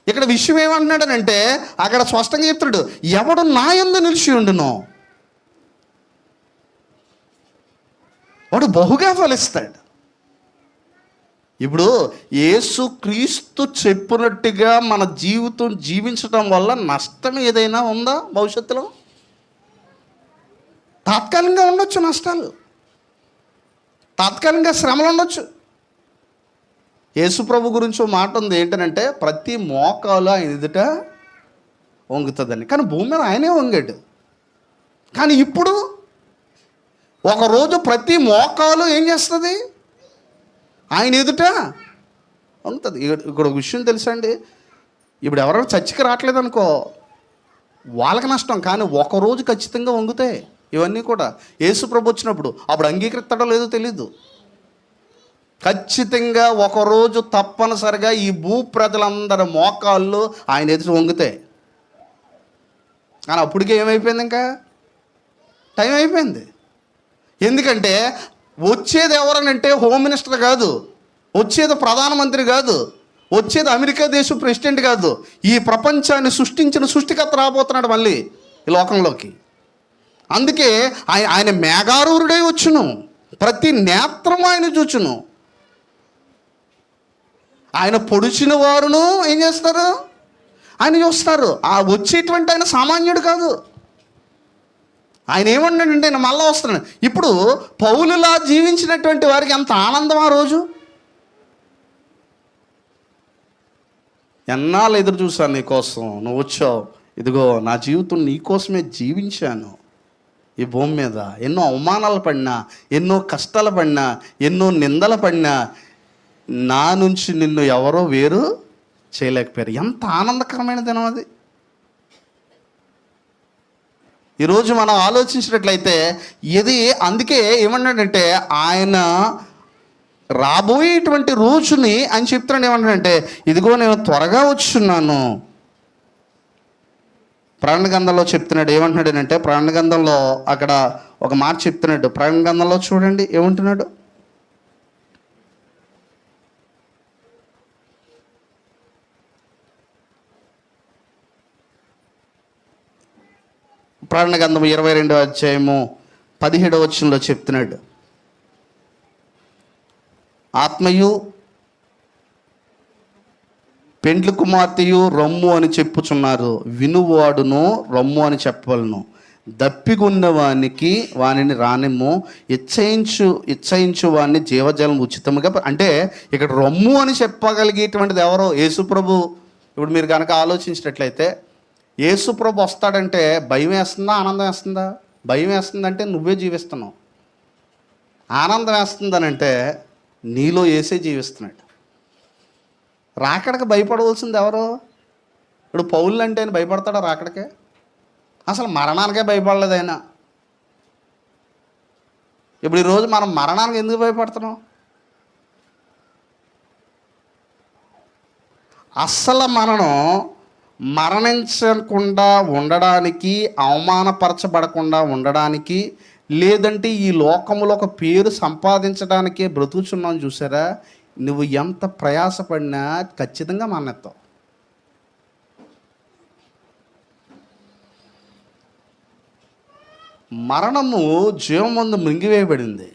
S1: ఇక్కడ విషయం ఏమంటున్నాడనంటే అక్కడ స్పష్టంగా చెప్తాడు, ఎవడు నా యందు నిలిచి ఉండునో వాడు బహుగా ఫలిస్తాడు. ఇప్పుడు యేసుక్రీస్తు చెప్పినట్టుగా మన జీవితం జీవించడం వల్ల నష్టం ఏదైనా ఉందా భవిష్యత్తులో? తాత్కాలికంగా ఉండొచ్చు నష్టాలు, తాత్కాలికంగా శ్రమలు ఉండొచ్చు. యేసు ప్రభు గురించి ఓ మాట ఉంది, ఏంటంటే ప్రతి మోకాలు ఆయన ఎదుట వంగుతుందని. కానీ భూమి మీద ఆయనే వంగాడు. కానీ ఇప్పుడు ఒకరోజు ప్రతి మోకాలు ఏం చేస్తుంది? ఆయన ఎదుట వంగుతుంది. ఇక్కడ ఒక విషయం తెలుసా అండి, ఇప్పుడు ఎవరైనా చర్చికి రావట్లేదు అనుకో, వాళ్ళకి నష్టం. కానీ ఒకరోజు ఖచ్చితంగా వంగుతాయి ఇవన్నీ కూడా. యేసు ప్రభు వచ్చినప్పుడు అప్పుడు అంగీకరిస్తాడో లేదో తెలీదు. ఖచ్చితంగా ఒకరోజు తప్పనిసరిగా ఈ భూ ప్రజలందరి మోకాళ్ళు ఆయన ఎదుట వంగుతాయి. కానీ అప్పటికే ఏమైపోయింది, ఇంకా టైం అయిపోయింది. ఎందుకంటే వచ్చేది ఎవరనంటే హోమ్ మినిస్టర్ కాదు, వచ్చేది ప్రధానమంత్రి కాదు, వచ్చేది అమెరికా దేశం ప్రెసిడెంట్ కాదు, ఈ ప్రపంచాన్ని సృష్టించిన సృష్టికర్త రాబోతున్నాడు మళ్ళీ ఈ లోకంలోకి. అందుకే ఆయన మేఘారూరుడై వచ్చును, ప్రతి నేత్రం ఆయన చూచును. ఆయన పొడిచిన వారును ఏం చేస్తారు? ఆయన చూస్తారు. ఆ వచ్చేటువంటి ఆయన సామాన్యుడు కాదు. ఆయన ఏమన్నాడంటే నేను మళ్ళా వస్తున్నాను. ఇప్పుడు పౌలులా జీవించినటువంటి వారికి ఎంత ఆనందం ఆ రోజు. ఎన్నాళ్ళు ఎదురు చూశాను నీకోసం, నువ్వు వచ్చావు, ఇదిగో నా జీవితం నీకోసమే జీవించాను. ఈ భూమి మీద ఎన్నో అవమానాలు పడినా, ఎన్నో కష్టాలు పడినా, ఎన్నో నిందలు పడినా నా నుంచి నిన్ను ఎవరో వేరు చేయలేకపోయారు. ఎంత ఆనందకరమైన దినం అది. ఈరోజు మనం ఆలోచించినట్లయితే ఇది, అందుకే ఏమన్నాడంటే ఆయన రాబోయేటువంటి రోజుని ఆయన చెప్తున్నాడు. ఏమన్నాడంటే ఇదిగో నేను త్వరగా వచ్చున్నాను. ప్రకటన గ్రంథంలో చెప్తున్నాడు. ఏమంటున్నాడు అంటే ప్రకటన గ్రంథంలో అక్కడ ఒక మాట చెప్తున్నాడు. ప్రకటన గ్రంథంలో చూడండి ఏమంటున్నాడు. ప్రకటన గ్రంథం 22వ అధ్యాయము 17వ వచనంలో చెప్తున్నాడు, ఆత్మయు పెండ్లి కుమార్తెయు రమ్ము అని చెప్పుచున్నారు, వినువాడును రమ్ము అని చెప్పవలను, దప్పిగొన్న వానిని రానిమ్ము, ఇచ్చయించు వాడిని జీవజలం ఉచితముగా. అంటే ఇక్కడ రమ్ము అని చెప్పగలిగేటువంటిది ఎవరో? యేసు ప్రభు. ఇప్పుడు మీరు కనుక ఆలోచించినట్లయితే యేసు ప్రభు వస్తాడంటే భయం వేస్తుందా, ఆనందం వేస్తుందా? భయం వేస్తుందంటే నువ్వే జీవిస్తున్నావు. ఆనందం వేస్తుందనంటే నీలో యేసే జీవిస్తున్నాడు. రాకడకి భయపడవలసింది ఎవరు? ఇప్పుడు పౌలు అంటే ఆయన భయపడతాడా రాకడకే? అసలు మరణానికే భయపడలేదు ఆయన. ఇప్పుడు ఈరోజు మనం మరణానికి ఎందుకు భయపడుతున్నాం? అస్సలు మరణించకుండా ఉండడానికి, అవమానపరచబడకుండా ఉండడానికి, లేదంటే ఈ లోకములో ఒక పేరు సంపాదించడానికే బ్రతుకుచున్నాం. చూసారా, నువ్వు ఎంత ప్రయాసపడినా ఖచ్చితంగా మరణిస్తావు. మరణము జీవమందు మృంగివేయబడింది.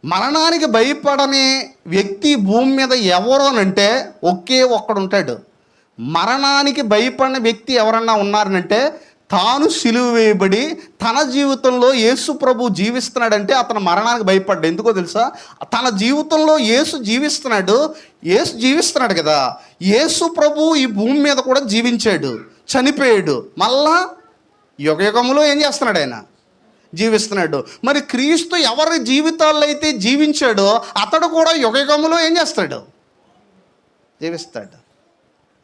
S1: మరణానికి భయపడని వ్యక్తి భూమి మీద ఎవరోనంటే ఒకే ఒక్కడు ఉంటాడు. మరణానికి భయపడిన వ్యక్తి ఎవరన్నా ఉన్నారనంటే తాను సిలువ వేయబడి తన జీవితంలో యేసు ప్రభు జీవిస్తున్నాడంటే అతను మరణానికి భయపడ్డాడు. ఎందుకో తెలుసా? తన జీవితంలో యేసు జీవిస్తున్నాడు కదా. యేసు ప్రభు ఈ భూమి మీద కూడా జీవించాడు, చనిపోయాడు, మళ్ళా యుగయుగములో ఏం చేస్తున్నాడు? ఆయన జీవిస్తున్నాడు. మరి క్రీస్తు ఎవరి జీవితాల్లో అయితే జీవించాడో అతడు కూడా యుగయుగములో ఏం చేస్తాడు? జీవిస్తాడు.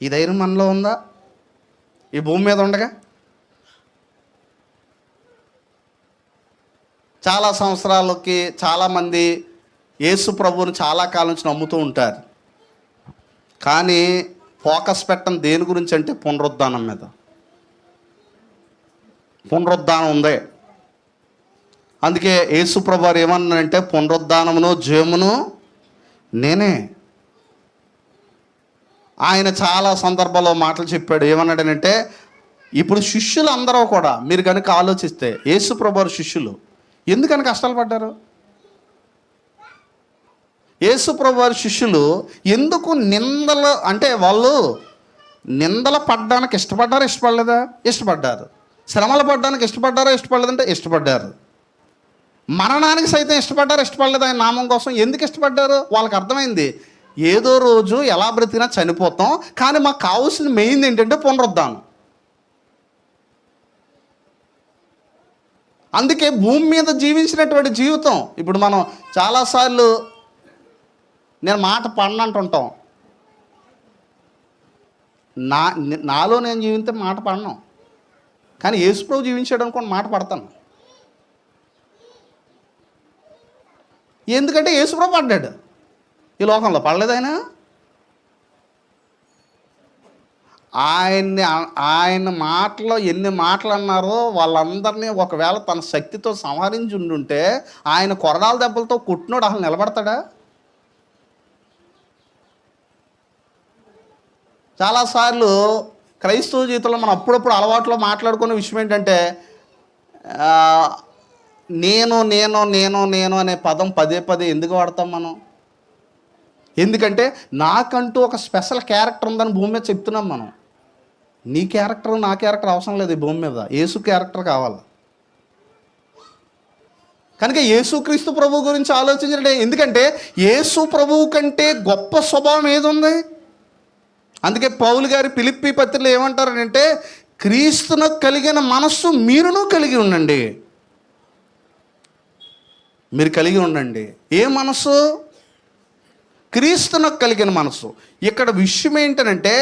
S1: ఈ ధైర్యం మనలో ఉందా? ఈ భూమి మీద ఉండగా చాలా సంవత్సరాలకి చాలామంది యేసు ప్రభువుని చాలా కాలం నుంచి నమ్ముతూ ఉంటారు. కానీ ఫోకస్ పెట్టడం దేని గురించి అంటే పునరుద్ధానం మీద. పునరుద్ధానం ఉంది. అందుకే యేసు ప్రభు వారు ఏమన్నారంటే పునరుద్ధానమును జీవమును నేనే. ఆయన చాలా సందర్భాల్లో మాటలు చెప్పాడు. ఏమన్నాడనంటే ఇప్పుడు శిష్యులు అందరూ కూడా మీరు కనుక ఆలోచిస్తే యేసు ప్రభు వారి శిష్యులు ఎందుకని కష్టాలు పడ్డారు? యేసు ప్రభు వారి శిష్యులు ఎందుకు నిందలు అంటే వాళ్ళు నిందలు పడ్డానికి ఇష్టపడ్డారా ఇష్టపడలేదా? ఇష్టపడ్డారు. శ్రమలు పడ్డానికి ఇష్టపడ్డారా ఇష్టపడలేదంటే ఇష్టపడ్డారు. మరణానికి సైతం ఇష్టపడ్డారా ఇష్టపడలేదు ఆయన నామం కోసం? ఎందుకు ఇష్టపడ్డారు? వాళ్ళకి అర్థమైంది, ఏదో రోజు ఎలా బ్రతికినా చనిపోతాం, కానీ మాకు కావాల్సిన మెయిన్ ఏంటంటే పునరుద్ధానం. అందుకే భూమి మీద జీవించినటువంటి జీవితం, ఇప్పుడు మనం చాలాసార్లు నేను మాట పడనంటుంటాం. నాలో నేను జీవితే మాట పడను, కానీ యేసుప్రభు జీవించాడు అనుకోండి మాట పడతాను. ఎందుకంటే యేసుప్రభు పడ్డాడు, ఈ లోకంలో పడలేదు ఆయన మాటలో ఎన్ని మాటలు అన్నారో వాళ్ళందరినీ ఒకవేళ తన శక్తితో సంహరించి ఉండుంటే ఆయన కొరడాల దెబ్బలతో కుట్టినోడు అసలు నిలబడతాడా? చాలాసార్లు క్రైస్తవ జీవితంలో మనం అప్పుడప్పుడు అలవాట్లో మాట్లాడుకునే విషయం ఏంటంటే నేను నేను నేను నేను అనే పదం పదే పదే ఎందుకు వాడతాం మనం? ఎందుకంటే నాకంటూ ఒక స్పెషల్ క్యారెక్టర్ ఉందని భూమి మీద చెప్తున్నాం మనం. నీ క్యారెక్టర్ నా క్యారెక్టర్ అవసరం లేదు ఈ భూమి మీద, యేసు క్యారెక్టర్ కావాలి. కనుక యేసుక్రీస్తు ప్రభువు గురించి ఆలోచించండి. ఎందుకంటే యేసు ప్రభువు కంటే గొప్ప స్వభావం ఏది ఉంది? అందుకే పౌలు గారి ఫిలిప్పీ పత్రికలో ఏమంటారంటే, క్రీస్తును కలిగిన మనస్సు మీరును కలిగి ఉండండి. మీరు కలిగి ఉండండి. ఏ మనస్సు? క్రీస్తును కలిగిన మనస్సు. ఇక్కడ విషయం ఏంటంటే,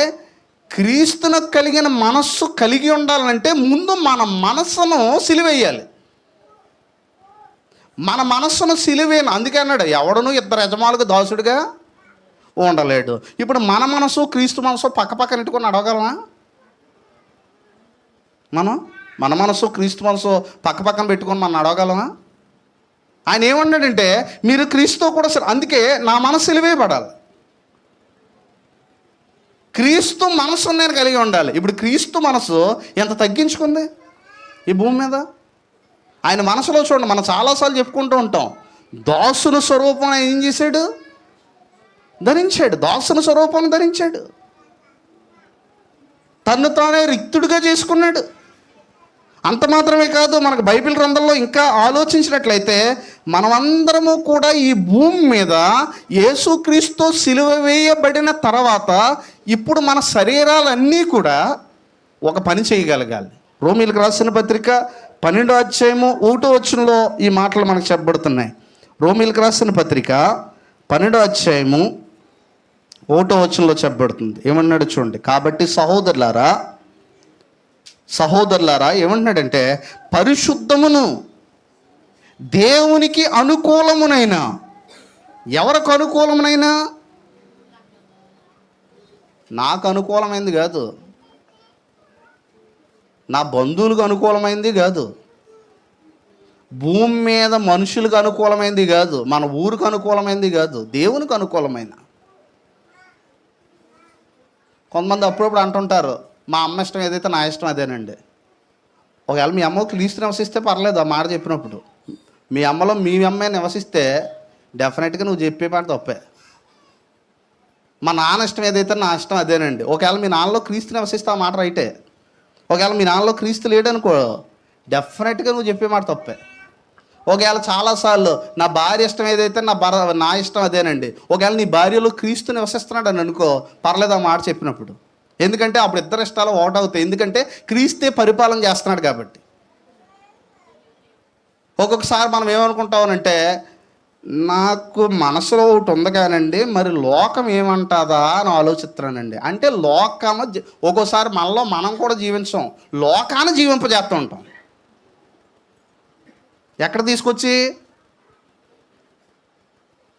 S1: క్రీస్తును కలిగిన మనస్సు కలిగి ఉండాలంటే ముందు మన మనస్సును సిలివేయాలి. మన మనస్సును సిలివేను. అందుకే అన్నాడు, ఎవడను ఇద్దరు యజమానులకు దాసుడిగా ఉండలేడు. ఇప్పుడు మన మనసు క్రీస్తు మనసు పక్క పక్కన పెట్టుకొని అడగలమా? మన మనసు క్రీస్తు మనసు పక్క పక్కన పెట్టుకొని మనం అడగలమా? ఆయన ఏమన్నాడంటే, మీరు క్రీస్తుతో కూడా అందుకే నా మనసు సిలివేయబడాలి. క్రీస్తు మనసు నేను కలిగి ఉండాలి. ఇప్పుడు క్రీస్తు మనసు ఎంత తగ్గించుకుంది ఈ భూమి మీద? ఆయన మనసులో చూడండి, మనం చాలాసార్లు చెప్పుకుంటూ ఉంటాం, దాసుని స్వరూపం ఏం చేశాడు? ధరించాడు. దాసుని స్వరూపం ధరించాడు. తన్ను తానే రిక్తుడిగా చేసుకున్నాడు. అంత మాత్రమే కాదు, మనకు బైబిల్ గ్రంథంలో ఇంకా ఆలోచించినట్లయితే మనమందరము కూడా ఈ భూమి మీద యేసుక్రీస్తు సిలువ వేయబడిన తర్వాత ఇప్పుడు మన శరీరాలన్నీ కూడా ఒక పని చేయగలగాలి. రోమీలకు రాసిన పత్రిక 12వ అధ్యాయము 1వ వచనంలో ఈ మాటలు మనకు చెప్పబడుతున్నాయి. రోమీలకు రాసిన పత్రిక 12వ అధ్యాయము 1వ వచనంలో చెప్పబడుతుంది. ఏమన్నాడు చూడండి. కాబట్టి సహోదరులారా ఏమంటున్నాడంటే, పరిశుద్ధమును దేవునికి అనుకూలమునైనా. ఎవరికి అనుకూలమునైనా? నాకు అనుకూలమైంది కాదు, నా బంధువులకు అనుకూలమైంది కాదు, భూమి మీద మనుషులకు అనుకూలమైంది కాదు, మన ఊరికి అనుకూలమైంది కాదు, దేవునికి అనుకూలమైన. కొంతమంది అప్పుడప్పుడు అంటుంటారు, మా అమ్మ ఇష్టం ఏదైతే నా ఇష్టం అదేనండి. ఒకవేళ మీ అమ్మ క్రీస్తు నివసిస్తే పర్లేదు, ఆ మాట చెప్పినప్పుడు మీ అమ్మలో మీ అమ్మాయి నివసిస్తే డెఫినెట్గా నువ్వు చెప్పే మాట తప్పే. మా నాన్న ఇష్టం ఏదైతే నా ఇష్టం అదేనండి. ఒకవేళ మీ నాన్నలో క్రీస్తు నివసిస్తే ఆ మాట రైటే. ఒకవేళ మీ నాన్నలో క్రీస్తు లేడనుకో డెఫినెట్గా నువ్వు చెప్పే మాట తప్పే. ఒకవేళ చాలాసార్లు నా భార్య ఇష్టం ఏదైతే నా ఇష్టం అదేనండి. ఒకవేళ నీ భార్యలో క్రీస్తు నివసిస్తున్నాడు అని అనుకో పర్లేదు ఆ మాట చెప్పినప్పుడు. ఎందుకంటే అప్పుడు ఇద్దరు ఇష్టాలు ఒకటవుతాయి. ఎందుకంటే క్రీస్తే పరిపాలన చేస్తున్నాడు కాబట్టి. ఒక్కొక్కసారి మనం ఏమనుకుంటామనంటే, నాకు మనసులో ఒకటి ఉంది కానండి, మరి లోకం ఏమంటుందా అని ఆలోచిస్తున్నానండి. అంటే లోకము ఒక్కోసారి మనలో మనం కూడా జీవించాం, లోకాన్ని జీవింపజేస్తూ ఉంటాం. ఎక్కడ తీసుకొచ్చి?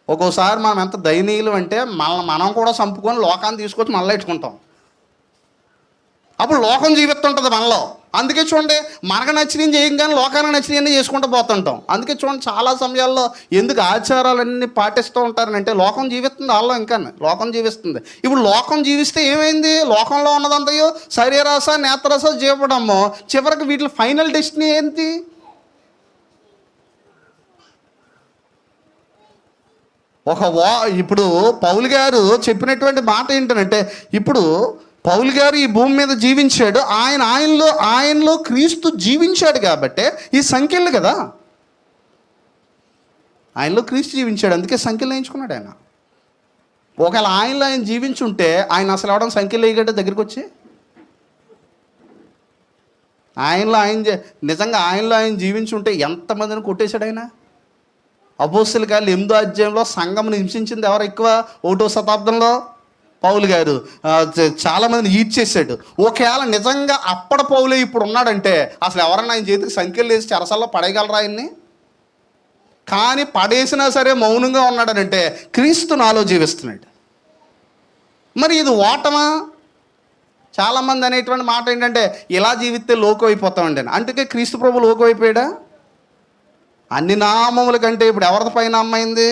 S1: ఒక్కోసారి మనం ఎంత దయనీయులు అంటే మనం కూడా చంపుకొని లోకాన్ని తీసుకొచ్చి మళ్ళీ ఇట్టుకుంటాం. అప్పుడు లోకం జీవిస్తుంటుంది మనలో. అందుకే చూడండి, మనకు నచ్చినవి చేయం కానీ లోకానికి నచ్చినవన్నీ చేసుకుంటూ పోతుంటాం. అందుకే చూడండి, చాలా సమయాల్లో ఎందుకు ఆచారాలన్నీ పాటిస్తూ ఉంటారనంటే లోకం జీవిస్తుంది వాళ్ళలో. ఇంకా లోకం జీవిస్తుంది. ఇప్పుడు లోకం జీవిస్తే ఏమైంది? లోకంలో ఉన్నదంతయో శరీరాస నేత్రరస జీవడము. చివరికి వీటి ఫైనల్ డెస్టినీ ఏంటి? ఇప్పుడు పౌలు గారు చెప్పినటువంటి మాట ఏంటంటే, ఇప్పుడు పౌలు గారు ఈ భూమి మీద జీవించాడు, ఆయనలో క్రీస్తు జీవించాడు కాబట్టే ఈ సంఖ్యలు కదా. ఆయనలో క్రీస్తు జీవించాడు, అందుకే సంఖ్యలు వేయించుకున్నాడు ఆయన. ఒకవేళ ఆయన జీవించుంటే ఆయన అసలు ఎవడం సంఖ్యలు వేయగడ్డ దగ్గరికి వచ్చి, నిజంగా ఆయనలో ఆయన జీవించుంటే ఎంతమందిని కొట్టేశాడు ఆయన. అపోస్తుల కార్యాలు 8వ అధ్యాయంలో సంఘమును హింసించింది ఎవరు ఎక్కువ? 1వ శతాబ్దంలో పౌలు గారు చాలామందిని ఈడ్చేసాడు. ఒకవేళ నిజంగా అప్పటి పౌలే ఇప్పుడు ఉన్నాడంటే అసలు ఎవరన్నా ఆయన చేతికి సంఖ్యలు వేసి చెరసల్లో పడేయగలరా ఆయన్ని? కానీ పడేసినా సరే మౌనంగా ఉన్నాడనంటే క్రీస్తు నాలో జీవిస్తున్నాడు. మరి ఇది ఓటమా? చాలామంది అనేటువంటి మాట ఏంటంటే, ఇలా జీవిస్తే లోకం అయిపోతామండి అని. అందుకే క్రీస్తు ప్రభు లోకం అయిపోయాడా? అన్ని నామముల కంటే ఇప్పుడు ఎవరిది పైన అమ్మైంది?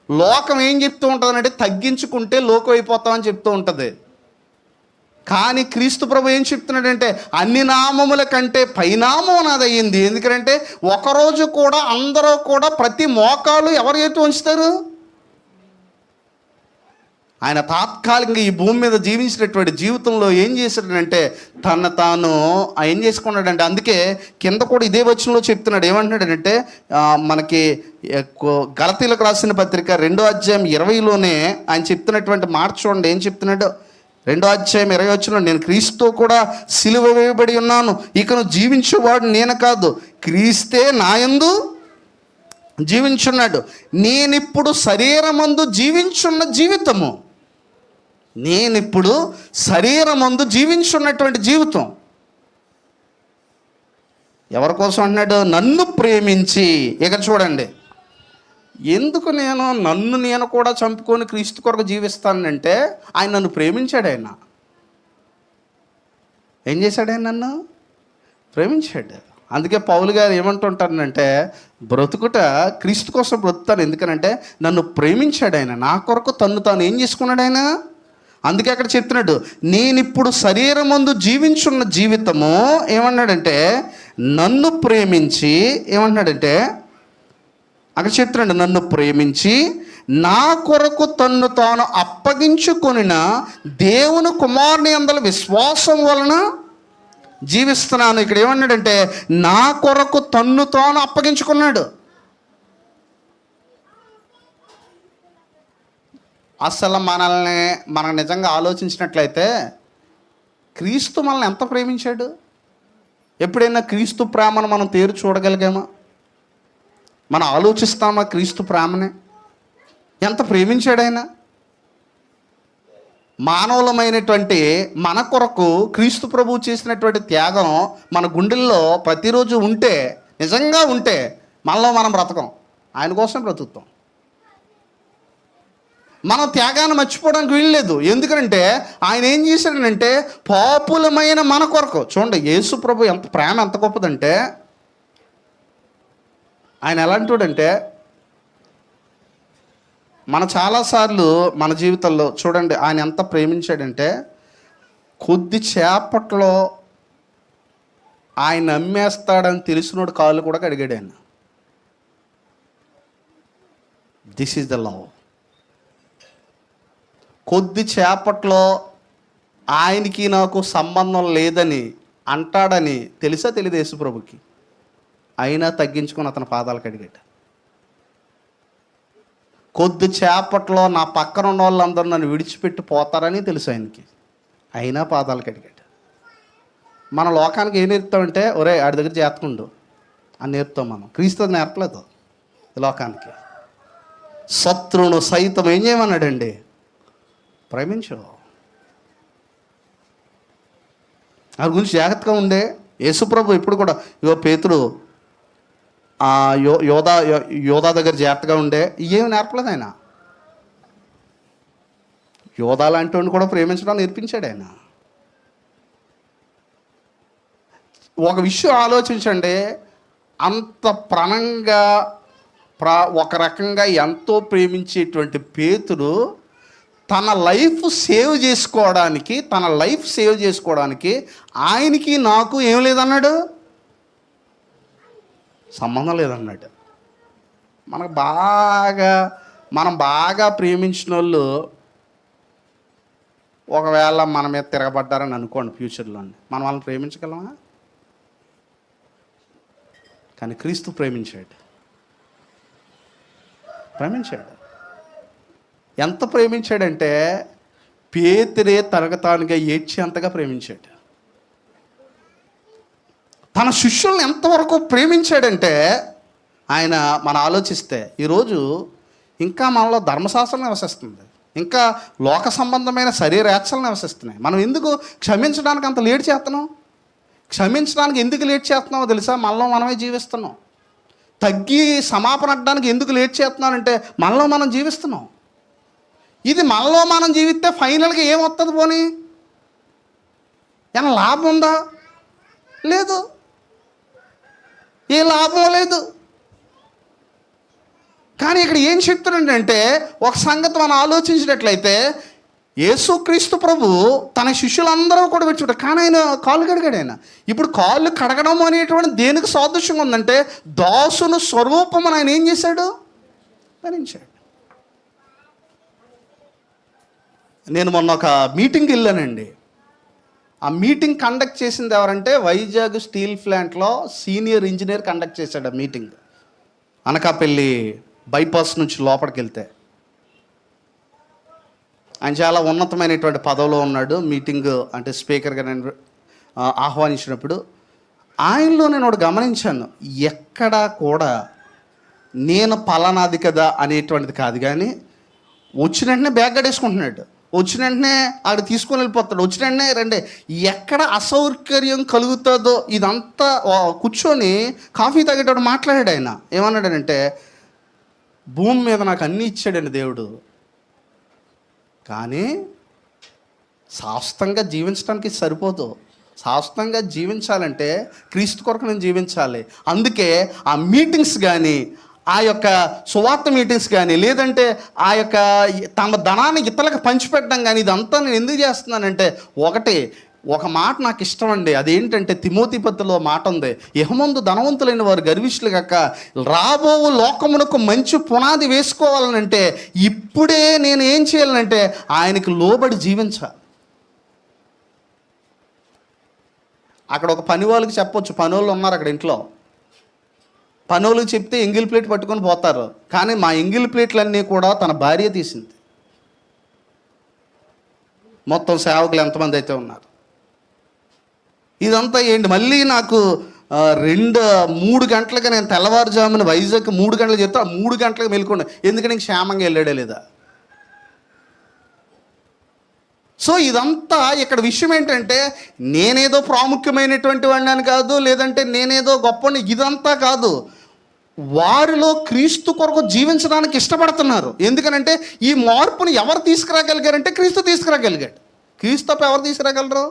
S1: లోకం ఏం చెప్తూ ఉంటుందంటే, తగ్గించుకుంటే లోకం అయిపోతామని చెప్తూ ఉంటుంది. కానీ క్రీస్తు ప్రభు ఏం చెప్తున్నాడంటే, అన్ని నామముల కంటే పైనామం నాది అయ్యింది. ఎందుకంటే ఒకరోజు కూడా అందరూ కూడా ప్రతి మోకాలు ఎవరి ఎత్తు ఉంచుతారు? ఆయన తాత్కాలికంగా ఈ భూమి మీద జీవించినటువంటి జీవితంలో ఏం చేశాడంటే, తాను ఏం చేసుకున్నాడంటే, అందుకే కింద కూడా ఇదే వచనంలో చెప్తున్నాడు. ఏమంటున్నాడంటే, మనకి గలతీలకు రాసిన పత్రిక 2వ అధ్యాయం 20లోనే ఆయన చెప్తున్నటువంటి మాట చూడండి. ఏం చెప్తున్నాడు? 2వ అధ్యాయం 20 వచనంలో, నేను క్రీస్తుతో కూడా సిలువ వేయబడి ఉన్నాను, ఇకను జీవించేవాడు నేను కాదు, క్రీస్తే నాయందు జీవించున్నాడు. నేనిప్పుడు శరీరమందు జీవించున్న జీవితము, నేనిప్పుడు శరీరమందు జీవించున్నటువంటి జీవితం ఎవరి కోసం అన్నాడు? నన్ను ప్రేమించి. ఇక చూడండి, ఎందుకు నన్ను కూడా చంపుకొని క్రీస్తు కొరకు జీవిస్తానంటే, ఆయన నన్ను ప్రేమించాడు. ఆయన ఏం చేశాడు? ఆయన నన్ను ప్రేమించాడు. అందుకే పౌలు గారు ఏమంటుంటానంటే, బ్రతుకుట క్రీస్తు కోసం బ్రతుకుతాను. ఎందుకనంటే నన్ను ప్రేమించాడు ఆయన, నా కొరకు తాను ఏం చేసుకున్నాడు ఆయన. అందుకే అక్కడ చెప్తున్నాడు, నేనిప్పుడు శరీరమందు జీవించున్న జీవితము ఏమన్నాడంటే నన్ను ప్రేమించి, ఏమన్నాడంటే అక్కడ చెప్తున్నాడు, నన్ను ప్రేమించి నా కొరకు తాను అప్పగించుకొనిన దేవుని కుమారుని యందలి విశ్వాసం వలన జీవిస్తున్నాను. ఇక్కడ ఏమన్నాడంటే నా కొరకు తాను అప్పగించుకున్నాడు. అసలు మనం నిజంగా ఆలోచించినట్లయితే క్రీస్తు మనల్ని ఎంత ప్రేమించాడు? ఎప్పుడైనా క్రీస్తు ప్రేమను మనం తేరు చూడగలిగామా? మనం ఆలోచిస్తామా క్రీస్తు ప్రేమని? ఎంత ప్రేమించాడు ఆయన. మానవులమైనటువంటి మన కొరకు క్రీస్తు ప్రభువు చేసినటువంటి త్యాగం మన గుండెల్లో ప్రతిరోజు ఉంటే, నిజంగా ఉంటే మనలో మనం బ్రతకం, ఆయన కోసం బ్రతుకుతాం. మనం త్యాగాన్ని మర్చిపోవడానికి వీల్లేదు. ఎందుకంటే ఆయన ఏం చేశాడనంటే, పాపులమైన మన కొరకు. చూడండి, యేసు ప్రభు ప్రేమ ఎంత గొప్పదంటే, ఆయన ఎలాంటివాడంటే, మన చాలాసార్లు మన జీవితంలో చూడండి ఆయన ఎంత ప్రేమించాడంటే, కొద్ది చేపట్లో ఆయన అమ్మేస్తాడని తెలిసినోడు కాళ్ళు కూడా కడిగాడు ఆయన. This is the love. కొద్ది చేపట్లో ఆయనకి నాకు సంబంధం లేదని అంటాడని తెలుసా తెలియదు యేసు ప్రభుకి, అయినా తగ్గించుకొని అతని పాదాలు కడిగాడు. కొద్ది చేపట్లో నా పక్కన ఉన్న వాళ్ళందరూ నన్ను విడిచిపెట్టి పోతారని తెలుసు ఆయనకి, అయినా పాదాలు కడిగాడు. మన లోకానికి ఏం నేర్పుతామంటే, ఒరే ఆడి దగ్గర చేతకుండు అని నేర్పుతాం మనం. క్రీస్తు నేర్పలేదు లోకానికి. శత్రువును సైతం ఏం చేయమన్నాడండి? ప్రేమించు. దాని గురించి జాగ్రత్తగా ఉండే యేసుప్రభు ఇప్పుడు కూడా, పేతురు యోధా దగ్గర జాగ్రత్తగా ఉండే, ఏమి నేర్పలేదు ఆయన. యోధా లాంటి వాడిని కూడా ప్రేమించడం నేర్పించాడు ఆయన. ఒక విషయం ఆలోచించండి, అంత ప్రాణంగా ఒక రకంగా ఎంతో ప్రేమించేటువంటి పేతురు తన లైఫ్ సేవ్ చేసుకోవడానికి ఆయనకి నాకు ఏం లేదన్నాడు, సంబంధం లేదన్నాడు. మనం బాగా ప్రేమించిన వాళ్ళు ఒకవేళ మన మీద తిరగబడ్డారని అనుకోండి ఫ్యూచర్లో, మనం వాళ్ళని ప్రేమించగలమా? కానీ క్రీస్తు ప్రేమించాడు. ఎంత ప్రేమించాడంటే పేతురే తరగతానుగా ఏడ్చేంతగా ప్రేమించాడు. తన శిష్యుల్ని ఎంతవరకు ప్రేమించాడంటే ఆయన, మనం ఆలోచిస్తే ఈరోజు ఇంకా మనలో ధర్మశాస్త్రం నివసిస్తుంది, ఇంకా లోక సంబంధమైన శరీరేచ్ఛలు నివసిస్తున్నాయి. మనం ఎందుకు క్షమించడానికి అంత లేట్ చేస్తున్నాం? క్షమించడానికి ఎందుకు లేట్ చేస్తున్నామో తెలుసా? మనలో మనమే జీవిస్తున్నాం. తగ్గి సమాపన అడ్డానికి ఎందుకు లేట్ చేస్తున్నానంటే మనలో మనం జీవిస్తున్నాం. ఇది మనలో మనం జీవిస్తే ఫైనల్గా ఏమొస్తుంది? పోనీ ఏమైనా లాభం ఉందా? లేదు, ఏ లాభం లేదు. కానీ ఇక్కడ ఏం చెప్తున్నాడంటే ఒక సంగతి మనం ఆలోచించినట్లయితే యేసుక్రీస్తు ప్రభు తన శిష్యులందరూ కూడా పెట్టుకుంటారు, కానీ ఆయన కాళ్ళు కడిగాడు. ఆయన ఇప్పుడు కాళ్ళు కడగడం అనేటువంటి దేనికి సాదృశ్యంగా ఉందంటే దాసును స్వరూపం ఆయన ఏం చేశాడు? ధరించాడు. నేను మొన్న ఒక మీటింగ్కి వెళ్ళానండి. ఆ మీటింగ్ కండక్ట్ చేసింది ఎవరంటే వైజాగ్ స్టీల్ ప్లాంట్లో సీనియర్ ఇంజనీర్ కండక్ట్ చేశాడు ఆ మీటింగ్. అనకాపల్లి బైపాస్ నుంచి లోపలికి వెళ్తే ఆయన చాలా ఉన్నతమైనటువంటి పదవిలో ఉన్నాడు. మీటింగ్ అంటే స్పీకర్గా నేను ఆహ్వానించినప్పుడు ఆయనలో నేను ఒకటి గమనించాను. ఎక్కడా కూడా నేను పలానాది కదా అనేటువంటిది కాదు, కానీ వచ్చిన వెంటనే బ్యాగ్ గడేసుకుంటున్నాడు, వచ్చిన వెంటనే అక్కడ తీసుకొని వెళ్ళిపోతాడు, వచ్చిన వెంటనే రండి. ఎక్కడ అసౌకర్యం కలుగుతుందో ఇదంతా కూర్చొని కాఫీ తాగేటప్పుడు మాట్లాడాడు. ఆయన ఏమన్నాడనంటే, భూమి మీద నాకు అన్నీ ఇచ్చాడండి దేవుడు, కానీ శాశ్వతంగా జీవించడానికి సరిపోదు. శాశ్వతంగా జీవించాలంటే క్రీస్తు కొరకు నేను జీవించాలి. అందుకే ఆ మీటింగ్స్ కానీ, ఆ యొక్క సువార్త మీటింగ్స్ కానీ, లేదంటే ఆ యొక్క తమ ధనాన్ని ఇతరులకు పంచిపెట్టడం కానీ, ఇదంతా నేను ఎందుకు చేస్తున్నానంటే ఒక మాట నాకు ఇష్టం అండి. అదేంటంటే తిమోతి పత్రికలో మాట ఉంది, ఇహమందు ధనవంతులైన వారు గర్విష్ఠులు కాక రాబో లోకమునకు మంచి పునాది వేసుకోవాలనంటే ఇప్పుడే నేను ఏం చేయాలనంటే ఆయనకు లోబడి జీవించాలి. అక్కడ ఒక పని వాళ్ళకి చెప్పొచ్చు, పనోళ్ళు ఉన్నారు అక్కడ ఇంట్లో, పనోళ్ళకి చెప్తే ఎంగిల్ ప్లేట్ పట్టుకొని పోతారు. కానీ మా ఎంగిల్ ప్లేట్లన్నీ కూడా తన భార్య తీసింది. మొత్తం సేవకులు ఎంతమంది అయితే ఉన్నారు. ఇదంతా ఏంటి? మళ్ళీ నాకు 3 గంటలుగా నేను తెల్లవారుజామున వైజాగ్ 3 గంటలకు చెప్తే 3 గంటలకు మెలుకుండా, ఎందుకంటే ఇంక క్షేమంగా వెళ్ళాడే లేదా. సో ఇదంతా ఇక్కడ విషయం ఏంటంటే నేనేదో ప్రాముఖ్యమైనటువంటి వాడిని అని కాదు, లేదంటే నేనేదో గొప్పని, ఇదంతా కాదు. వారిలో క్రీస్తు కొరకు జీవించడానికి ఇష్టపడుతున్నారు. ఎందుకనంటే ఈ మార్పుని ఎవరు తీసుకురాగలిగారంటే క్రీస్తు తీసుకురాగలిగాడు. క్రీస్తు తప్ప ఎవరు తీసుకురాగలరు?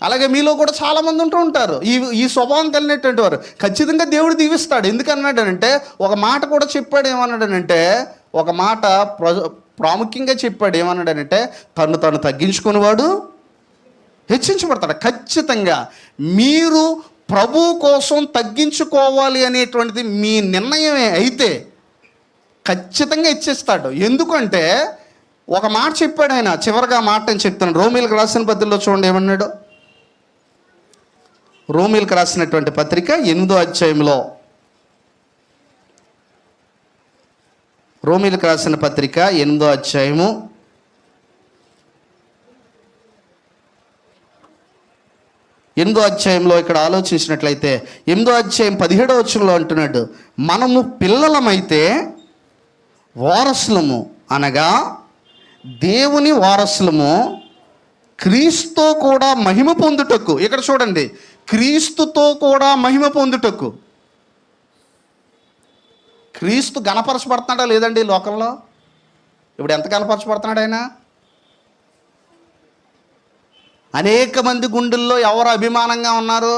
S1: అలాగే మీలో కూడా చాలామంది ఉంటూ ఉంటారు ఈ స్వభావం కలిగినటువంటి వారు. ఖచ్చితంగా దేవుడు దీవిస్తాడు. ఎందుకన్నాడనంటే ఒక మాట కూడా చెప్పాడు. ఏమన్నాడనంటే ఒక మాట ప్రాముఖ్యంగా చెప్పాడు. ఏమన్నాడనంటే తను తగ్గించుకునేవాడు హెచ్చించబడతాడు. ఖచ్చితంగా మీరు ప్రభు కోసం తగ్గించుకోవాలి అనేటువంటిది మీ నిర్ణయమే అయితే ఖచ్చితంగా ఇచ్చేస్తాడు. ఎందుకంటే ఒక మాట చెప్పాడు ఆయన. చివరిగా మాట అని చెప్తాను. రోమీలకు రాసిన పత్రికలో చూడండి ఏమన్నాడు. రోమీలకు రాసినటువంటి పత్రిక 8వ అధ్యాయంలో, రోమీలకు రాసిన పత్రిక 8వ అధ్యాయము 8వ అధ్యాయంలో ఇక్కడ ఆలోచించినట్లయితే 8వ అధ్యాయం 17వ వచనంలో అంటున్నాడు, మనము పిల్లలమైతే వారసులము, అనగా దేవుని వారసులము, క్రీస్తుతో కూడా మహిమ పొందుటకు. ఇక్కడ చూడండి, క్రీస్తుతో కూడా మహిమ పొందుటకు. క్రీస్తు గణపరచబడుతున్నాడా లేదండి లోకంలో? ఇప్పుడు ఎంత గణపరచబడుతున్నాడు ఆయన? అనేక మంది గుండెల్లో ఎవరు అభిమానంగా ఉన్నారు?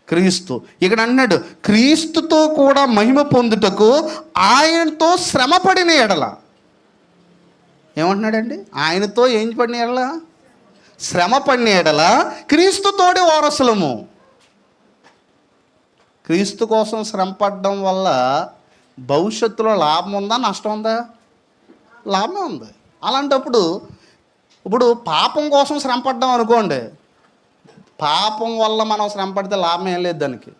S1: క్రీస్తు. ఇక్కడ అన్నాడు క్రీస్తుతో కూడా మహిమ పొందుటకు ఆయనతో శ్రమపడిన ఎడల. ఏమంటున్నాడండి? ఆయనతో ఏం పడిన ఎడల? శ్రమ పడిన ఎడల క్రీస్తుతోటి వారసులము. క్రీస్తు కోసం శ్రమ పడడం వల్ల భవిష్యత్తులో లాభం ఉందా, నష్టం ఉందా? లాభమే ఉంది. అలాంటప్పుడు ఇప్పుడు పాపం కోసం శ్రమ పడ్డాం అనుకోండి, పాపం వల్ల మనం శ్రమ పడితే లాభం ఏం లేదు దానికి.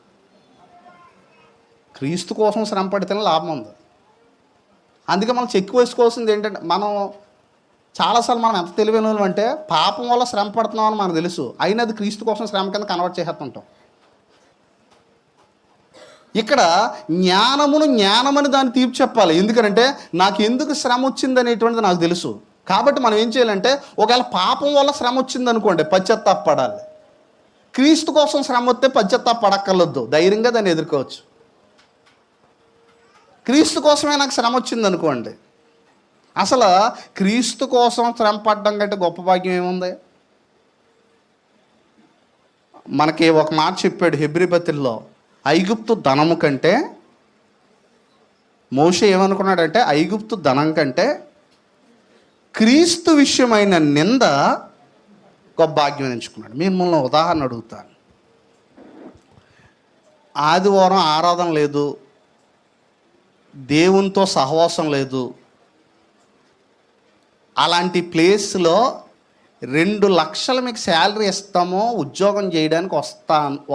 S1: క్రీస్తు కోసం శ్రమ పడితేనే లాభం ఉంది. అందుకే మనం చెక్ వేసుకోవాల్సింది ఏంటంటే, చాలాసార్లు మనం ఎంత తెలివైన వాళ్ళం అంటే పాపం వల్ల శ్రమ పడుతున్నామని మనకు తెలుసు, అయినా అది క్రీస్తు కోసం శ్రమ కింద కన్వర్ట్ చేసేస్తుంటాం. ఇక్కడ జ్ఞానమని దాన్ని తీర్పు చెప్పాలి. ఎందుకంటే నాకు ఎందుకు శ్రమ వచ్చింది అనేటువంటిది నాకు తెలుసు. కాబట్టి మనం ఏం చేయాలంటే, ఒకవేళ పాపం వల్ల శ్రమ వచ్చింది అనుకోండి, పశ్చాత్తాపడాలి. క్రీస్తు కోసం శ్రమ వస్తే పశ్చాత్తాపడక్కర్లొద్దు, ధైర్యంగా దాన్ని ఎదుర్కోవచ్చు. క్రీస్తు కోసమే నాకు శ్రమ వచ్చింది అనుకోండి, అసలు క్రీస్తు కోసం శ్రమ పడడం కంటే గొప్ప భాగ్యం ఏముంది? మనకి ఒక మాట చెప్పాడు హెబ్రీ పత్రికలో, ఐగుప్తు ధనము కంటే, మోషే ఏమనుకున్నాడంటే ఐగుప్తు ధనం కంటే క్రీస్తు విషయమైన నింద గొప్ప భాగ్యం ఎంచుకున్నాడు. మిమ్మల్ని ఉదాహరణ అడుగుతాను. ఆదివారం ఆరాధన లేదు, దేవునితో సహవాసం లేదు, అలాంటి ప్లేస్లో 2 లక్షలు మీకు శాలరీ ఇస్తామో ఉద్యోగం చేయడానికి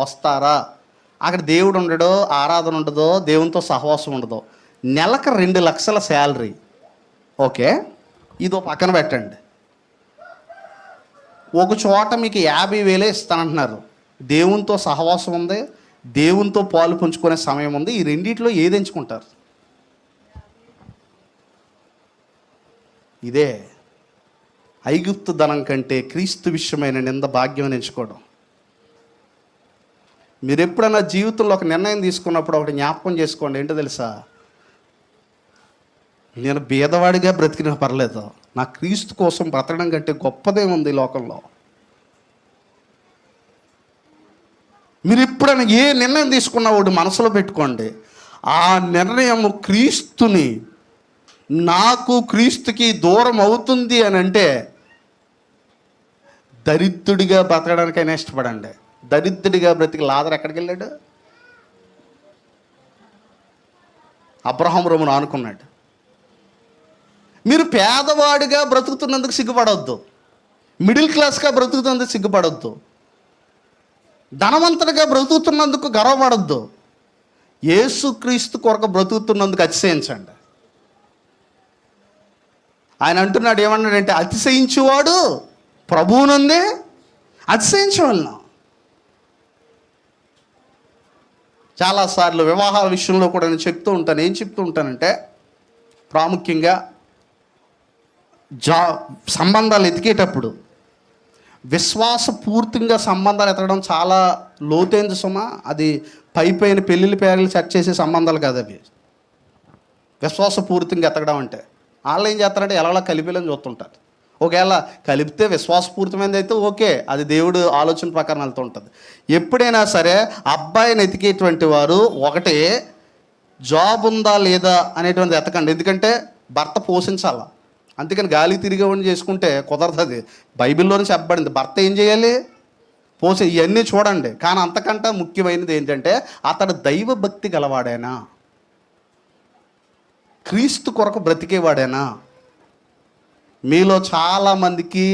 S1: వస్తారా? అక్కడ దేవుడు ఉండడో, ఆరాధన ఉండదో, దేవునితో సహవాసం ఉండదో, నెలకు 2 లక్షల శాలరీ. ఓకే, ఇదో పక్కన పెట్టండి. ఒక చోట మీకు 50,000 ఇస్తానంటున్నారు, దేవునితో సహవాసం ఉంది, దేవునితో పాలు పంచుకునే సమయం ఉంది. ఈ రెండిట్లో ఏది ఎంచుకుంటారు? ఇదే ఐగుప్తు ధనం కంటే క్రీస్తు విషయమైన నింద భాగ్యం ఎంచుకోవడం. మీరు ఎప్పుడైనా జీవితంలో ఒక నిర్ణయం తీసుకున్నప్పుడు ఒకటి జ్ఞాపకం చేసుకోండి. ఏంటో తెలుసా? నేను బీదవాడిగా బ్రతికినా పర్లేదు, నా క్రీస్తు కోసం బ్రతకడం కంటే గొప్పదేముంది ఈ లోకంలో. మీరు ఎప్పుడైనా ఏ నిర్ణయం తీసుకున్నా ఒకటి మనసులో పెట్టుకోండి, ఆ నిర్ణయం క్రీస్తుని, నాకు క్రీస్తుకి దూరం అవుతుంది అని అంటే దరిద్రుడిగా బ్రతకడానికైనా ఇష్టపడండి. దరిద్రుడిగా బ్రతికి లాజరు ఎక్కడికి వెళ్ళాడు? అబ్రహాము రొమ్మును ఆనుకున్నాడు. మీరు పేదవాడిగా బ్రతుకుతున్నందుకు సిగ్గుపడవద్దు, మిడిల్ క్లాస్గా బ్రతుకుతున్నందుకు సిగ్గుపడవద్దు, ధనవంతుడిగా బ్రతుకుతున్నందుకు గర్వపడద్దు. యేసుక్రీస్తు కొరకు బ్రతుకుతున్నందుకు అతిశయించండి. ఆయన అంటున్నాడు, ఏమన్నాడంటే, అతిశయించువాడు ప్రభువునందే అతిశయించవలెను. చాలాసార్లు వివాహాల విషయంలో కూడా నేను ఏం చెప్తూ ఉంటానంటే, ప్రాముఖ్యంగా సంబంధాలు ఎతికేటప్పుడు విశ్వాసపూర్తిగా సంబంధాలు ఎతకడం చాలా లోతైంది సుమా. అది పైన పెళ్ళిళ్ళ పేర్లు సెట్ చేసే సంబంధాలు కాదు అవి. విశ్వాసపూర్తిగా ఎతకడం అంటే వాళ్ళు ఏం చేస్తారంటే ఎలా కలిపేలని చూస్తుంటారు. ఒకవేళ కలిపితే విశ్వాసపూరితమైనది అయితే ఓకే, అది దేవుడు ఆలోచన ప్రకారం వెళ్తూ ఉంటుంది. ఎప్పుడైనా సరే అబ్బాయిని ఎతికేటువంటి వారు ఒకటి జాబ్ ఉందా లేదా అనేటువంటిది ఎతకండి. ఎందుకంటే భర్త పోషించాలా. అందుకని గాలి తిరిగేవాడిని చేసుకుంటే కుదరదు. బైబిల్లోనే చెప్పబడింది, భర్త ఏం చేయాలి? ఇవన్నీ చూడండి. కానీ అంతకంటే ముఖ్యమైనది ఏంటంటే అతడు దైవభక్తి గలవాడేనా, క్రీస్తు కొరకు బ్రతికేవాడేనా. మీలో చాలామందికి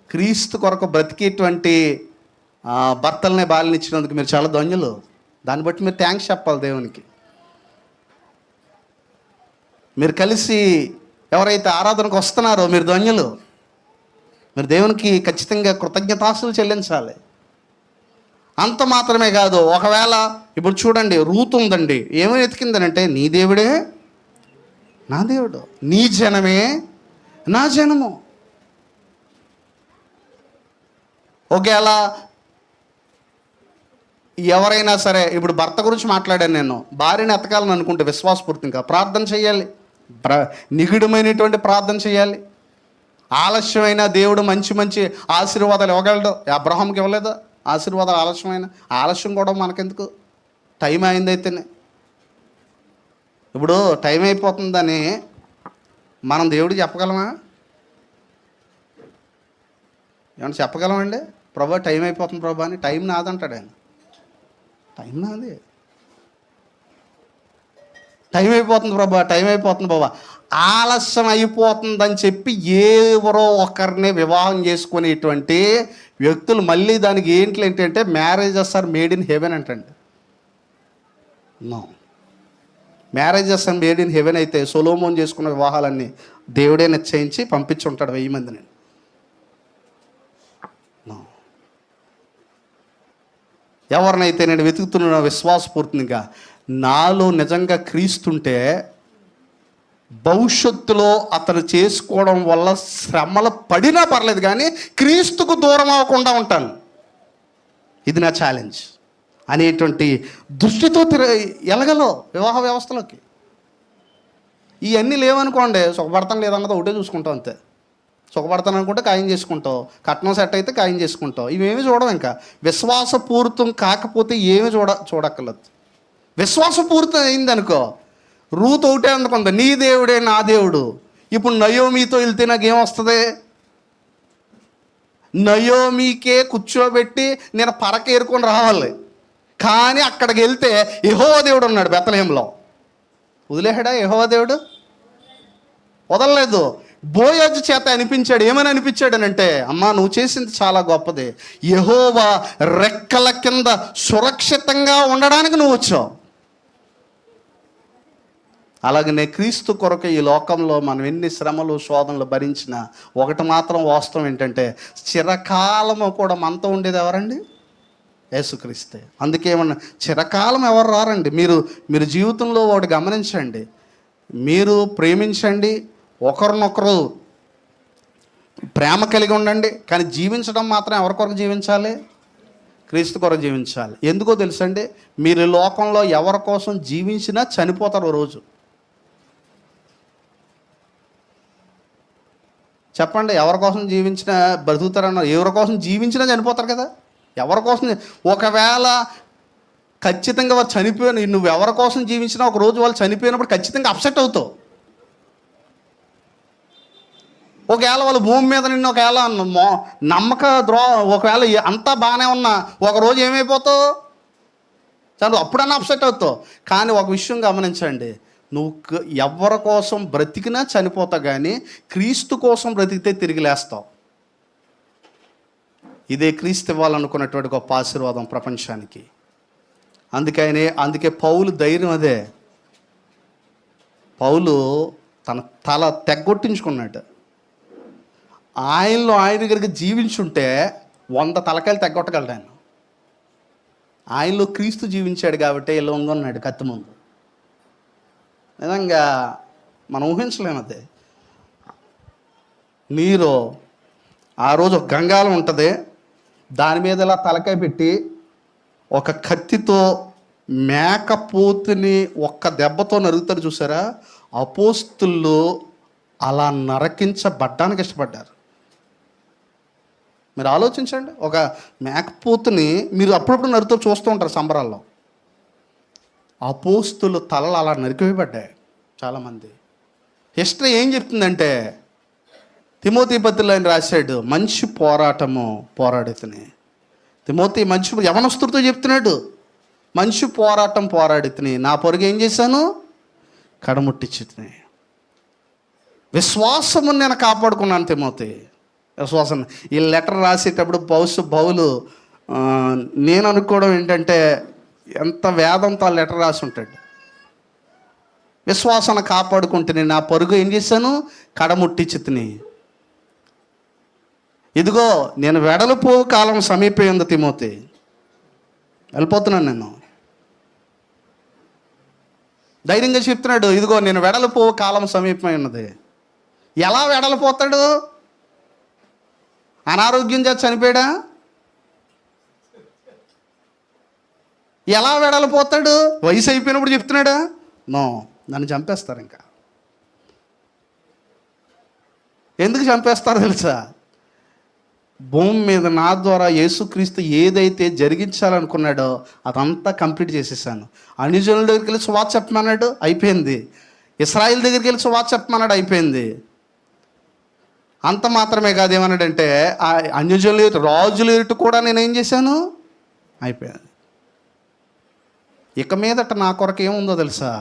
S1: క్రీస్తు కొరకు బ్రతికేటువంటి భర్తలనే బాలినిచ్చినందుకు మీరు చాలా ధన్యులు. దాన్ని బట్టి మీరు థ్యాంక్స్ చెప్పాలి దేవునికి. మీరు కలిసి ఎవరైతే ఆరాధనకు వస్తున్నారో మీరు ధన్యులు. మీరు దేవునికి ఖచ్చితంగా కృతజ్ఞతాస్తులు చెల్లించాలి. అంత మాత్రమే కాదు, ఒకవేళ ఇప్పుడు చూడండి, రూతు ఉందండి, ఏమని ఎతికిందనంటే, నీ దేవుడే నా దేవుడు, నీ జనమే నా జనము. ఒకవేళ ఎవరైనా సరే, ఇప్పుడు భర్త గురించి మాట్లాడాను నేను, భార్యని ఎతకాలని అనుకుంటే విశ్వాసపూర్తిగా ప్రార్థన చేయాలి, నిగుడమైనటువంటి ప్రార్థన చేయాలి. ఆలస్యమైన దేవుడు మంచి మంచి ఆశీర్వాదాలు ఇవ్వగలడు. అబ్రహాంకి ఇవ్వలేదు ఆశీర్వాదాలు ఆలస్యం కూడా మనకెందుకు, టైం అయిందైతేనే. ఇప్పుడు టైం అయిపోతుందని మనం దేవుడికి చెప్పగలమా? ఏమన్నా చెప్పగలమండి? ప్రభా టైం అయిపోతుంది ప్రభా అని. టైం నాదంటాడు ఆయన. టైం నాది. టైం అయిపోతుంది ప్రభా, టైం అయిపోతుంది బాబా. ఆలస్యం అయిపోతుందని చెప్పి ఎవరో ఒకరిని వివాహం చేసుకునేటువంటి వ్యక్తులు మళ్ళీ దానికి ఏంటంటే marriages are made in heaven అంటండి. No, marriages are made in heaven అయితే సొలొమోన్ చేసుకున్న వివాహాలన్నీ దేవుడే నిశ్చయించి పంపించుంటాడు 1000 మందిని. నో, ఎవరినైతే నేను వెతుకుతున్న విశ్వాసపూర్తిగా నాలో నిజంగా క్రీస్తుంటే భవిష్యత్తులో అతను చేసుకోవడం వల్ల శ్రమలు పడినా పర్లేదు కానీ క్రీస్తుకు దూరం అవ్వకుండా ఉంటాను. ఇది నా ఛాలెంజ్ అనేటువంటి దృష్టితో ఎలగలో వివాహ వ్యవస్థలోకి. ఇవన్నీ లేవనుకోండి, సుఖపడతాను లేదన్నది ఒకటే చూసుకుంటాం అంతే. సుఖపడతాను అనుకుంటే ఖాయం చేసుకుంటావు, కట్నం సెట్ అయితే ఖాయం చేసుకుంటావు. ఇవేమి చూడవు. ఇంకా విశ్వాసపూరితం కాకపోతే ఏమి చూడక్కర్లేదు. విశ్వాసపూరితం అయిందనుకో, రూత్ ఒకటే అందుకుంది, నీ దేవుడే నా దేవుడు. ఇప్పుడు నయోమితో వెళ్తే నాకేమొస్తుంది? నయోమికే కూర్చోబెట్టి నేను పరకేరుకొని రావాలి. కానీ అక్కడికి వెళ్తే యెహోవా దేవుడు ఉన్నాడు బెత్లెహేంలో. వదిలేశాడా యెహోవా దేవుడు? వదలలేదు. బోయజు చేత అనిపించాడు. ఏమని అనిపించాడనంటే, అమ్మా నువ్వు చేసింది చాలా గొప్పది, యెహోవా రెక్కల కింద సురక్షితంగా ఉండడానికి నువ్వు వచ్చావు. అలాగనే క్రీస్తు కొరకు ఈ లోకంలో మనం ఎన్ని శ్రమలు శోధనలు భరించినా ఒకటి మాత్రం వాస్తవం ఏంటంటే, చిరకాలము కూడా మనతో ఉండేది ఎవరండి? యేసుక్రీస్తే. అందుకే ఏమన్నా చిరకాలం ఎవరు రారండి. మీరు జీవితంలో ఒకటి గమనించండి, మీరు ప్రేమించండి, ఒకరినొకరు ప్రేమ కలిగి ఉండండి, కానీ జీవించడం మాత్రం ఎవరి కొరకు జీవించాలి? క్రీస్తు కొరకు జీవించాలి. ఎందుకో తెలుసండి, మీరు లోకంలో ఎవరి కోసం జీవించినా చనిపోతారు రోజు. చెప్పండి, ఎవరి కోసం జీవించినా బ్రతుకుతారన్నారు. ఎవరి కోసం జీవించినా చనిపోతారు కదా. ఎవరి కోసం? ఒకవేళ ఖచ్చితంగా వాళ్ళు చనిపోయిన, నువ్వు ఎవరి కోసం జీవించినా ఒక రోజు వాళ్ళు చనిపోయినప్పుడు ఖచ్చితంగా అప్సెట్ అవుతావు. ఒకవేళ వాళ్ళు భూమి మీద నిన్ను ఒకవేళ నమ్మక ఒకవేళ అంతా బాగానే ఉన్నా ఒకరోజు ఏమైపోతావు? చాలా అప్పుడన్నా అప్సెట్ అవుతావు. కానీ ఒక విషయం గమనించండి, నువ్వు ఎవరి కోసం బ్రతికినా చనిపోతావు, కానీ క్రీస్తు కోసం బ్రతికితే తిరిగి లేస్తావు. ఇదే క్రీస్తు ఇవ్వాలనుకున్నటువంటి గొప్ప ఆశీర్వాదం ప్రపంచానికి. అందుకే పౌలు ధైర్యం అదే. పౌలు తన తల తెగ్గొట్టించుకున్నాడు. ఆయన దగ్గరికి జీవించుంటే 100 తలకాయలు తెగ్గొట్టగలడు ఆయన. ఆయనలో క్రీస్తు జీవించాడు కాబట్టి ఇలా ఉన్నాడు కత్తి ముందు. నిజంగా మనం ఊహించలేము. అదే నీరు ఆ రోజు ఒక గంగాలం ఉంటుంది, దాని మీద ఇలా తలకాయ పెట్టి ఒక కత్తితో మేకపోతుని ఒక్క దెబ్బతో నరుగుతారు చూసారా. అపోస్తులు అలా నరకించబడ్డానికి ఇష్టపడ్డారు. మీరు ఆలోచించండి, ఒక మేకపోతుని మీరు అప్పుడప్పుడు నరుతో చూస్తూ ఉంటారు సంబరాల్లో. అపోస్తులు తలలు అలా నరికివేయబడ్డాయి చాలామంది. హిస్టరీ ఏం చెప్తుందంటే, తిమోతి పత్రికలో ఆయన రాశాడు, మంచి పోరాటము పోరాడితేనే. తిమోతి మంచి యవనస్తుడితో చెప్తున్నాడు, మంచి పోరాటం పోరాడితేనే, నా పొరుగు ఏం చేశాను? కడముట్టించుతనే. విశ్వాసము నేను కాపాడుకున్నాను తిమోతి. విశ్వాసం. ఈ లెటర్ రాసేటప్పుడు పౌలు నేను అనుకోవడం ఏంటంటే, ఎంత వేదంతో ఆ లెటర్ రాసి ఉంటాడు. విశ్వాసాన్ని కాపాడుకుంటుని నా పరుగు ఏం చేశాను? కడముట్టించుతని. ఇదిగో నేను వెడలిపో కాలం సమీపయింది తిమోతి, వెళ్ళిపోతున్నాను నేను. ధైర్యంగా చెప్తున్నాడు, ఇదిగో నేను వెడలిపో కాలం సమీపమై ఉన్నది. ఎలా వెడలిపోతాడు? అనారోగ్యం చేత చనిపోయాడా? ఎలా వెడలిపోతాడు? వయసు అయిపోయినప్పుడు చెప్తున్నాడా? నో, నన్ను చంపేస్తారు. ఇంకా ఎందుకు చంపేస్తారో తెలుసా? భూమి మీద నా ద్వారా యేసుక్రీస్తు ఏదైతే జరిగించాలనుకున్నాడో అదంతా కంప్లీట్ చేసేసాను. అన్యజనుల దగ్గరికి వెళ్ళి సువార్త చెప్పమన్నాడు, అయిపోయింది. ఇశ్రాయేల్ దగ్గరికి వెళ్ళి సువార్త చెప్పమన్నాడు, అయిపోయింది. అంత మాత్రమే కాదు, ఏమన్నాడంటే ఆ అన్యజనుల రాజుల ఎదుట కూడా నేనేం చేశాను? అయిపోయింది. ఇక మీదట నా కొరకు ఏముందో తెలుసా?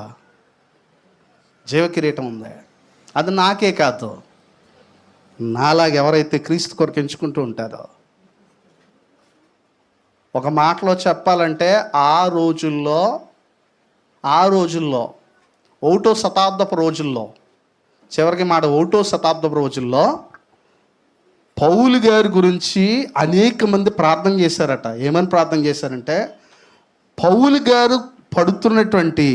S1: జీవకిరీటం ఉంది. అది నాకే కాదు, నాలాగా ఎవరైతే క్రీస్తు కొరకు ఎంచుకుంటూ ఉంటారో. ఒక మాటలో చెప్పాలంటే ఆ రోజుల్లో 1వ శతాబ్దపు రోజుల్లో, చివరికి మాట 1వ శతాబ్దపు రోజుల్లో పౌలు గారి గురించి అనేక మంది ప్రార్థన చేశారట. ఏమని ప్రార్థన చేశారంటే, పౌలు గారు పడుతున్నటువంటి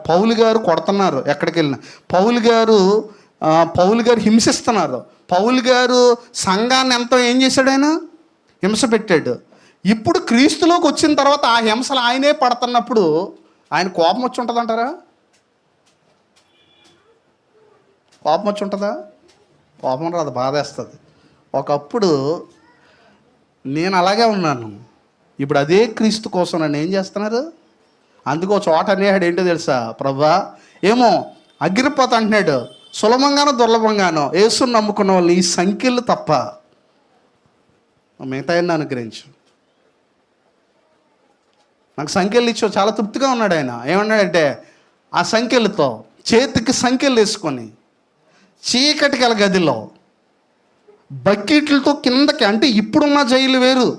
S1: పౌలు గారు కొడుతున్నారు, ఎక్కడికి వెళ్ళినా పౌలు గారు హింసిస్తున్నారు. పౌలు గారు సంఘాన్ని ఎంతో ఏం చేశాడు, ఆయన హింస పెట్టాడు. ఇప్పుడు క్రీస్తులోకి వచ్చిన తర్వాత ఆ హింసలు ఆయనే పడుతున్నప్పుడు ఆయన కోపం వచ్చి ఉంటుందంటారా? కోపం వచ్చి ఉంటుందా? కోపం రాదు, బాధేస్తుంది. ఒకప్పుడు నేను అలాగే ఉన్నాను, ఇప్పుడు అదే క్రీస్తు కోసం నన్ను ఏం చేస్తున్నారు. అందుకో చోట అనేవాడు ఏంటో తెలుసా, ప్రభా ఏమో అగ్గిరిపోత అంటున్నాడు, సులభంగానో దుర్లభంగానో యేసుని నమ్ముకున్న వాళ్ళు ఈ సంఖ్యలు తప్ప మిగతా అనుగ్రహించు. నాకు సంఖ్యలు ఇచ్చావు, చాలా తృప్తిగా ఉన్నాడు ఆయన. ఏమన్నాడంటే, ఆ సంఖ్యలతో చేతికి సంఖ్యలు వేసుకొని చీకటి గల గదిలో బకెట్లతో కిందకి, అంటే ఇప్పుడున్న జైలు వేరు,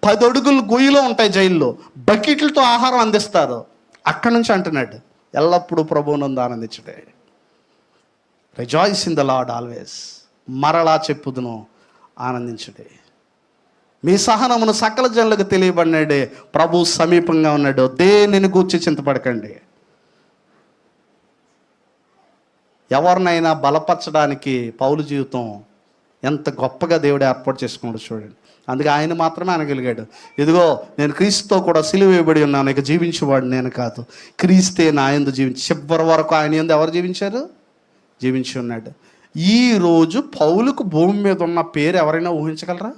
S1: 10 అడుగులు గొయ్యిలో ఉంటాయి జైల్లో, బకెట్లతో ఆహారం అందిస్తారు. అక్కడి నుంచి అంటున్నాడు, ఎల్లప్పుడూ ప్రభువునందు ఆనందించుడే, rejoice in the lord always, మరలా చెప్పుదును ఆనందించుడే. మీ సహనమును సకల జనులకు తెలియబడినాడే, ప్రభు సమీపంగా ఉన్నాడు, దేనిని గూర్చి చింతపడకండి. ఎవరినైనా బలపరచడానికి పౌలు జీవితం ఎంత గొప్పగా దేవుడు ఏర్పాటు చేసుకున్నాడు చూడండి. అందుకే ఆయన మాత్రమే అనగలిగాడు, ఇదిగో నేను క్రీస్తుతో కూడా సిలువ వేయబడి ఉన్నాను, ఇక జీవించేవాడు నేను కాదు, క్రీస్తే నా యందు జీవించి. చివరి వరకు ఆయన యందు ఎవరు జీవించారు? జీవించి ఉన్నాడు. ఈరోజు పౌలుకు భూమి మీద ఉన్న పేరు ఎవరైనా ఊహించగలరా?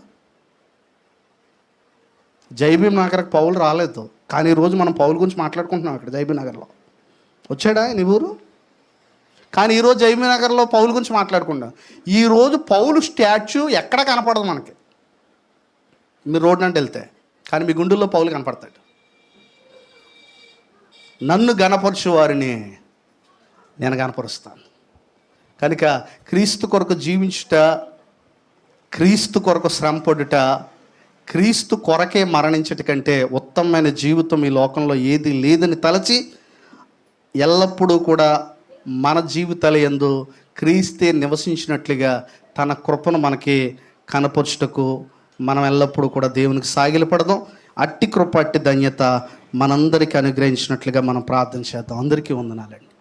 S1: జైబీం నగర్కి పౌలు రాలేదు, కానీ ఈరోజు మనం పౌలు గురించి మాట్లాడుకుంటున్నాం. ఇక్కడ జైబీ నగర్లో వచ్చాడా నీ ఊరు? కానీ ఈరోజు జైబీ నగర్లో పౌలు గురించి మాట్లాడుకుంటాం. ఈరోజు పౌలు స్టాచ్యూ ఎక్కడ కనపడదు మనకి, మీరు రోడ్డు అంటే వెళ్తే, కానీ మీ గుండెల్లో పౌలు కనపడతాడు. నన్ను గణపరచు వారిని నేను గణపరుస్తాను. కనుక క్రీస్తు కొరకు జీవించుట, క్రీస్తు కొరకు శ్రమపడుట, క్రీస్తు కొరకే మరణించట కంటే ఉత్తమమైన జీవితం ఈ లోకంలో ఏది లేదని తలచి ఎల్లప్పుడూ కూడా మన జీవితాల యందు క్రీస్తే నివసించినట్లుగా తన కృపను మనకి కనపరచుటకు మనం ఎల్లప్పుడూ కూడా దేవునికి సాగిలపడదాం. అట్టి కృప, అట్టి ధన్యత మనందరికీ అనుగ్రహించినట్లుగా మనం ప్రార్థన చేద్దాం. అందరికీ వందనాలండి.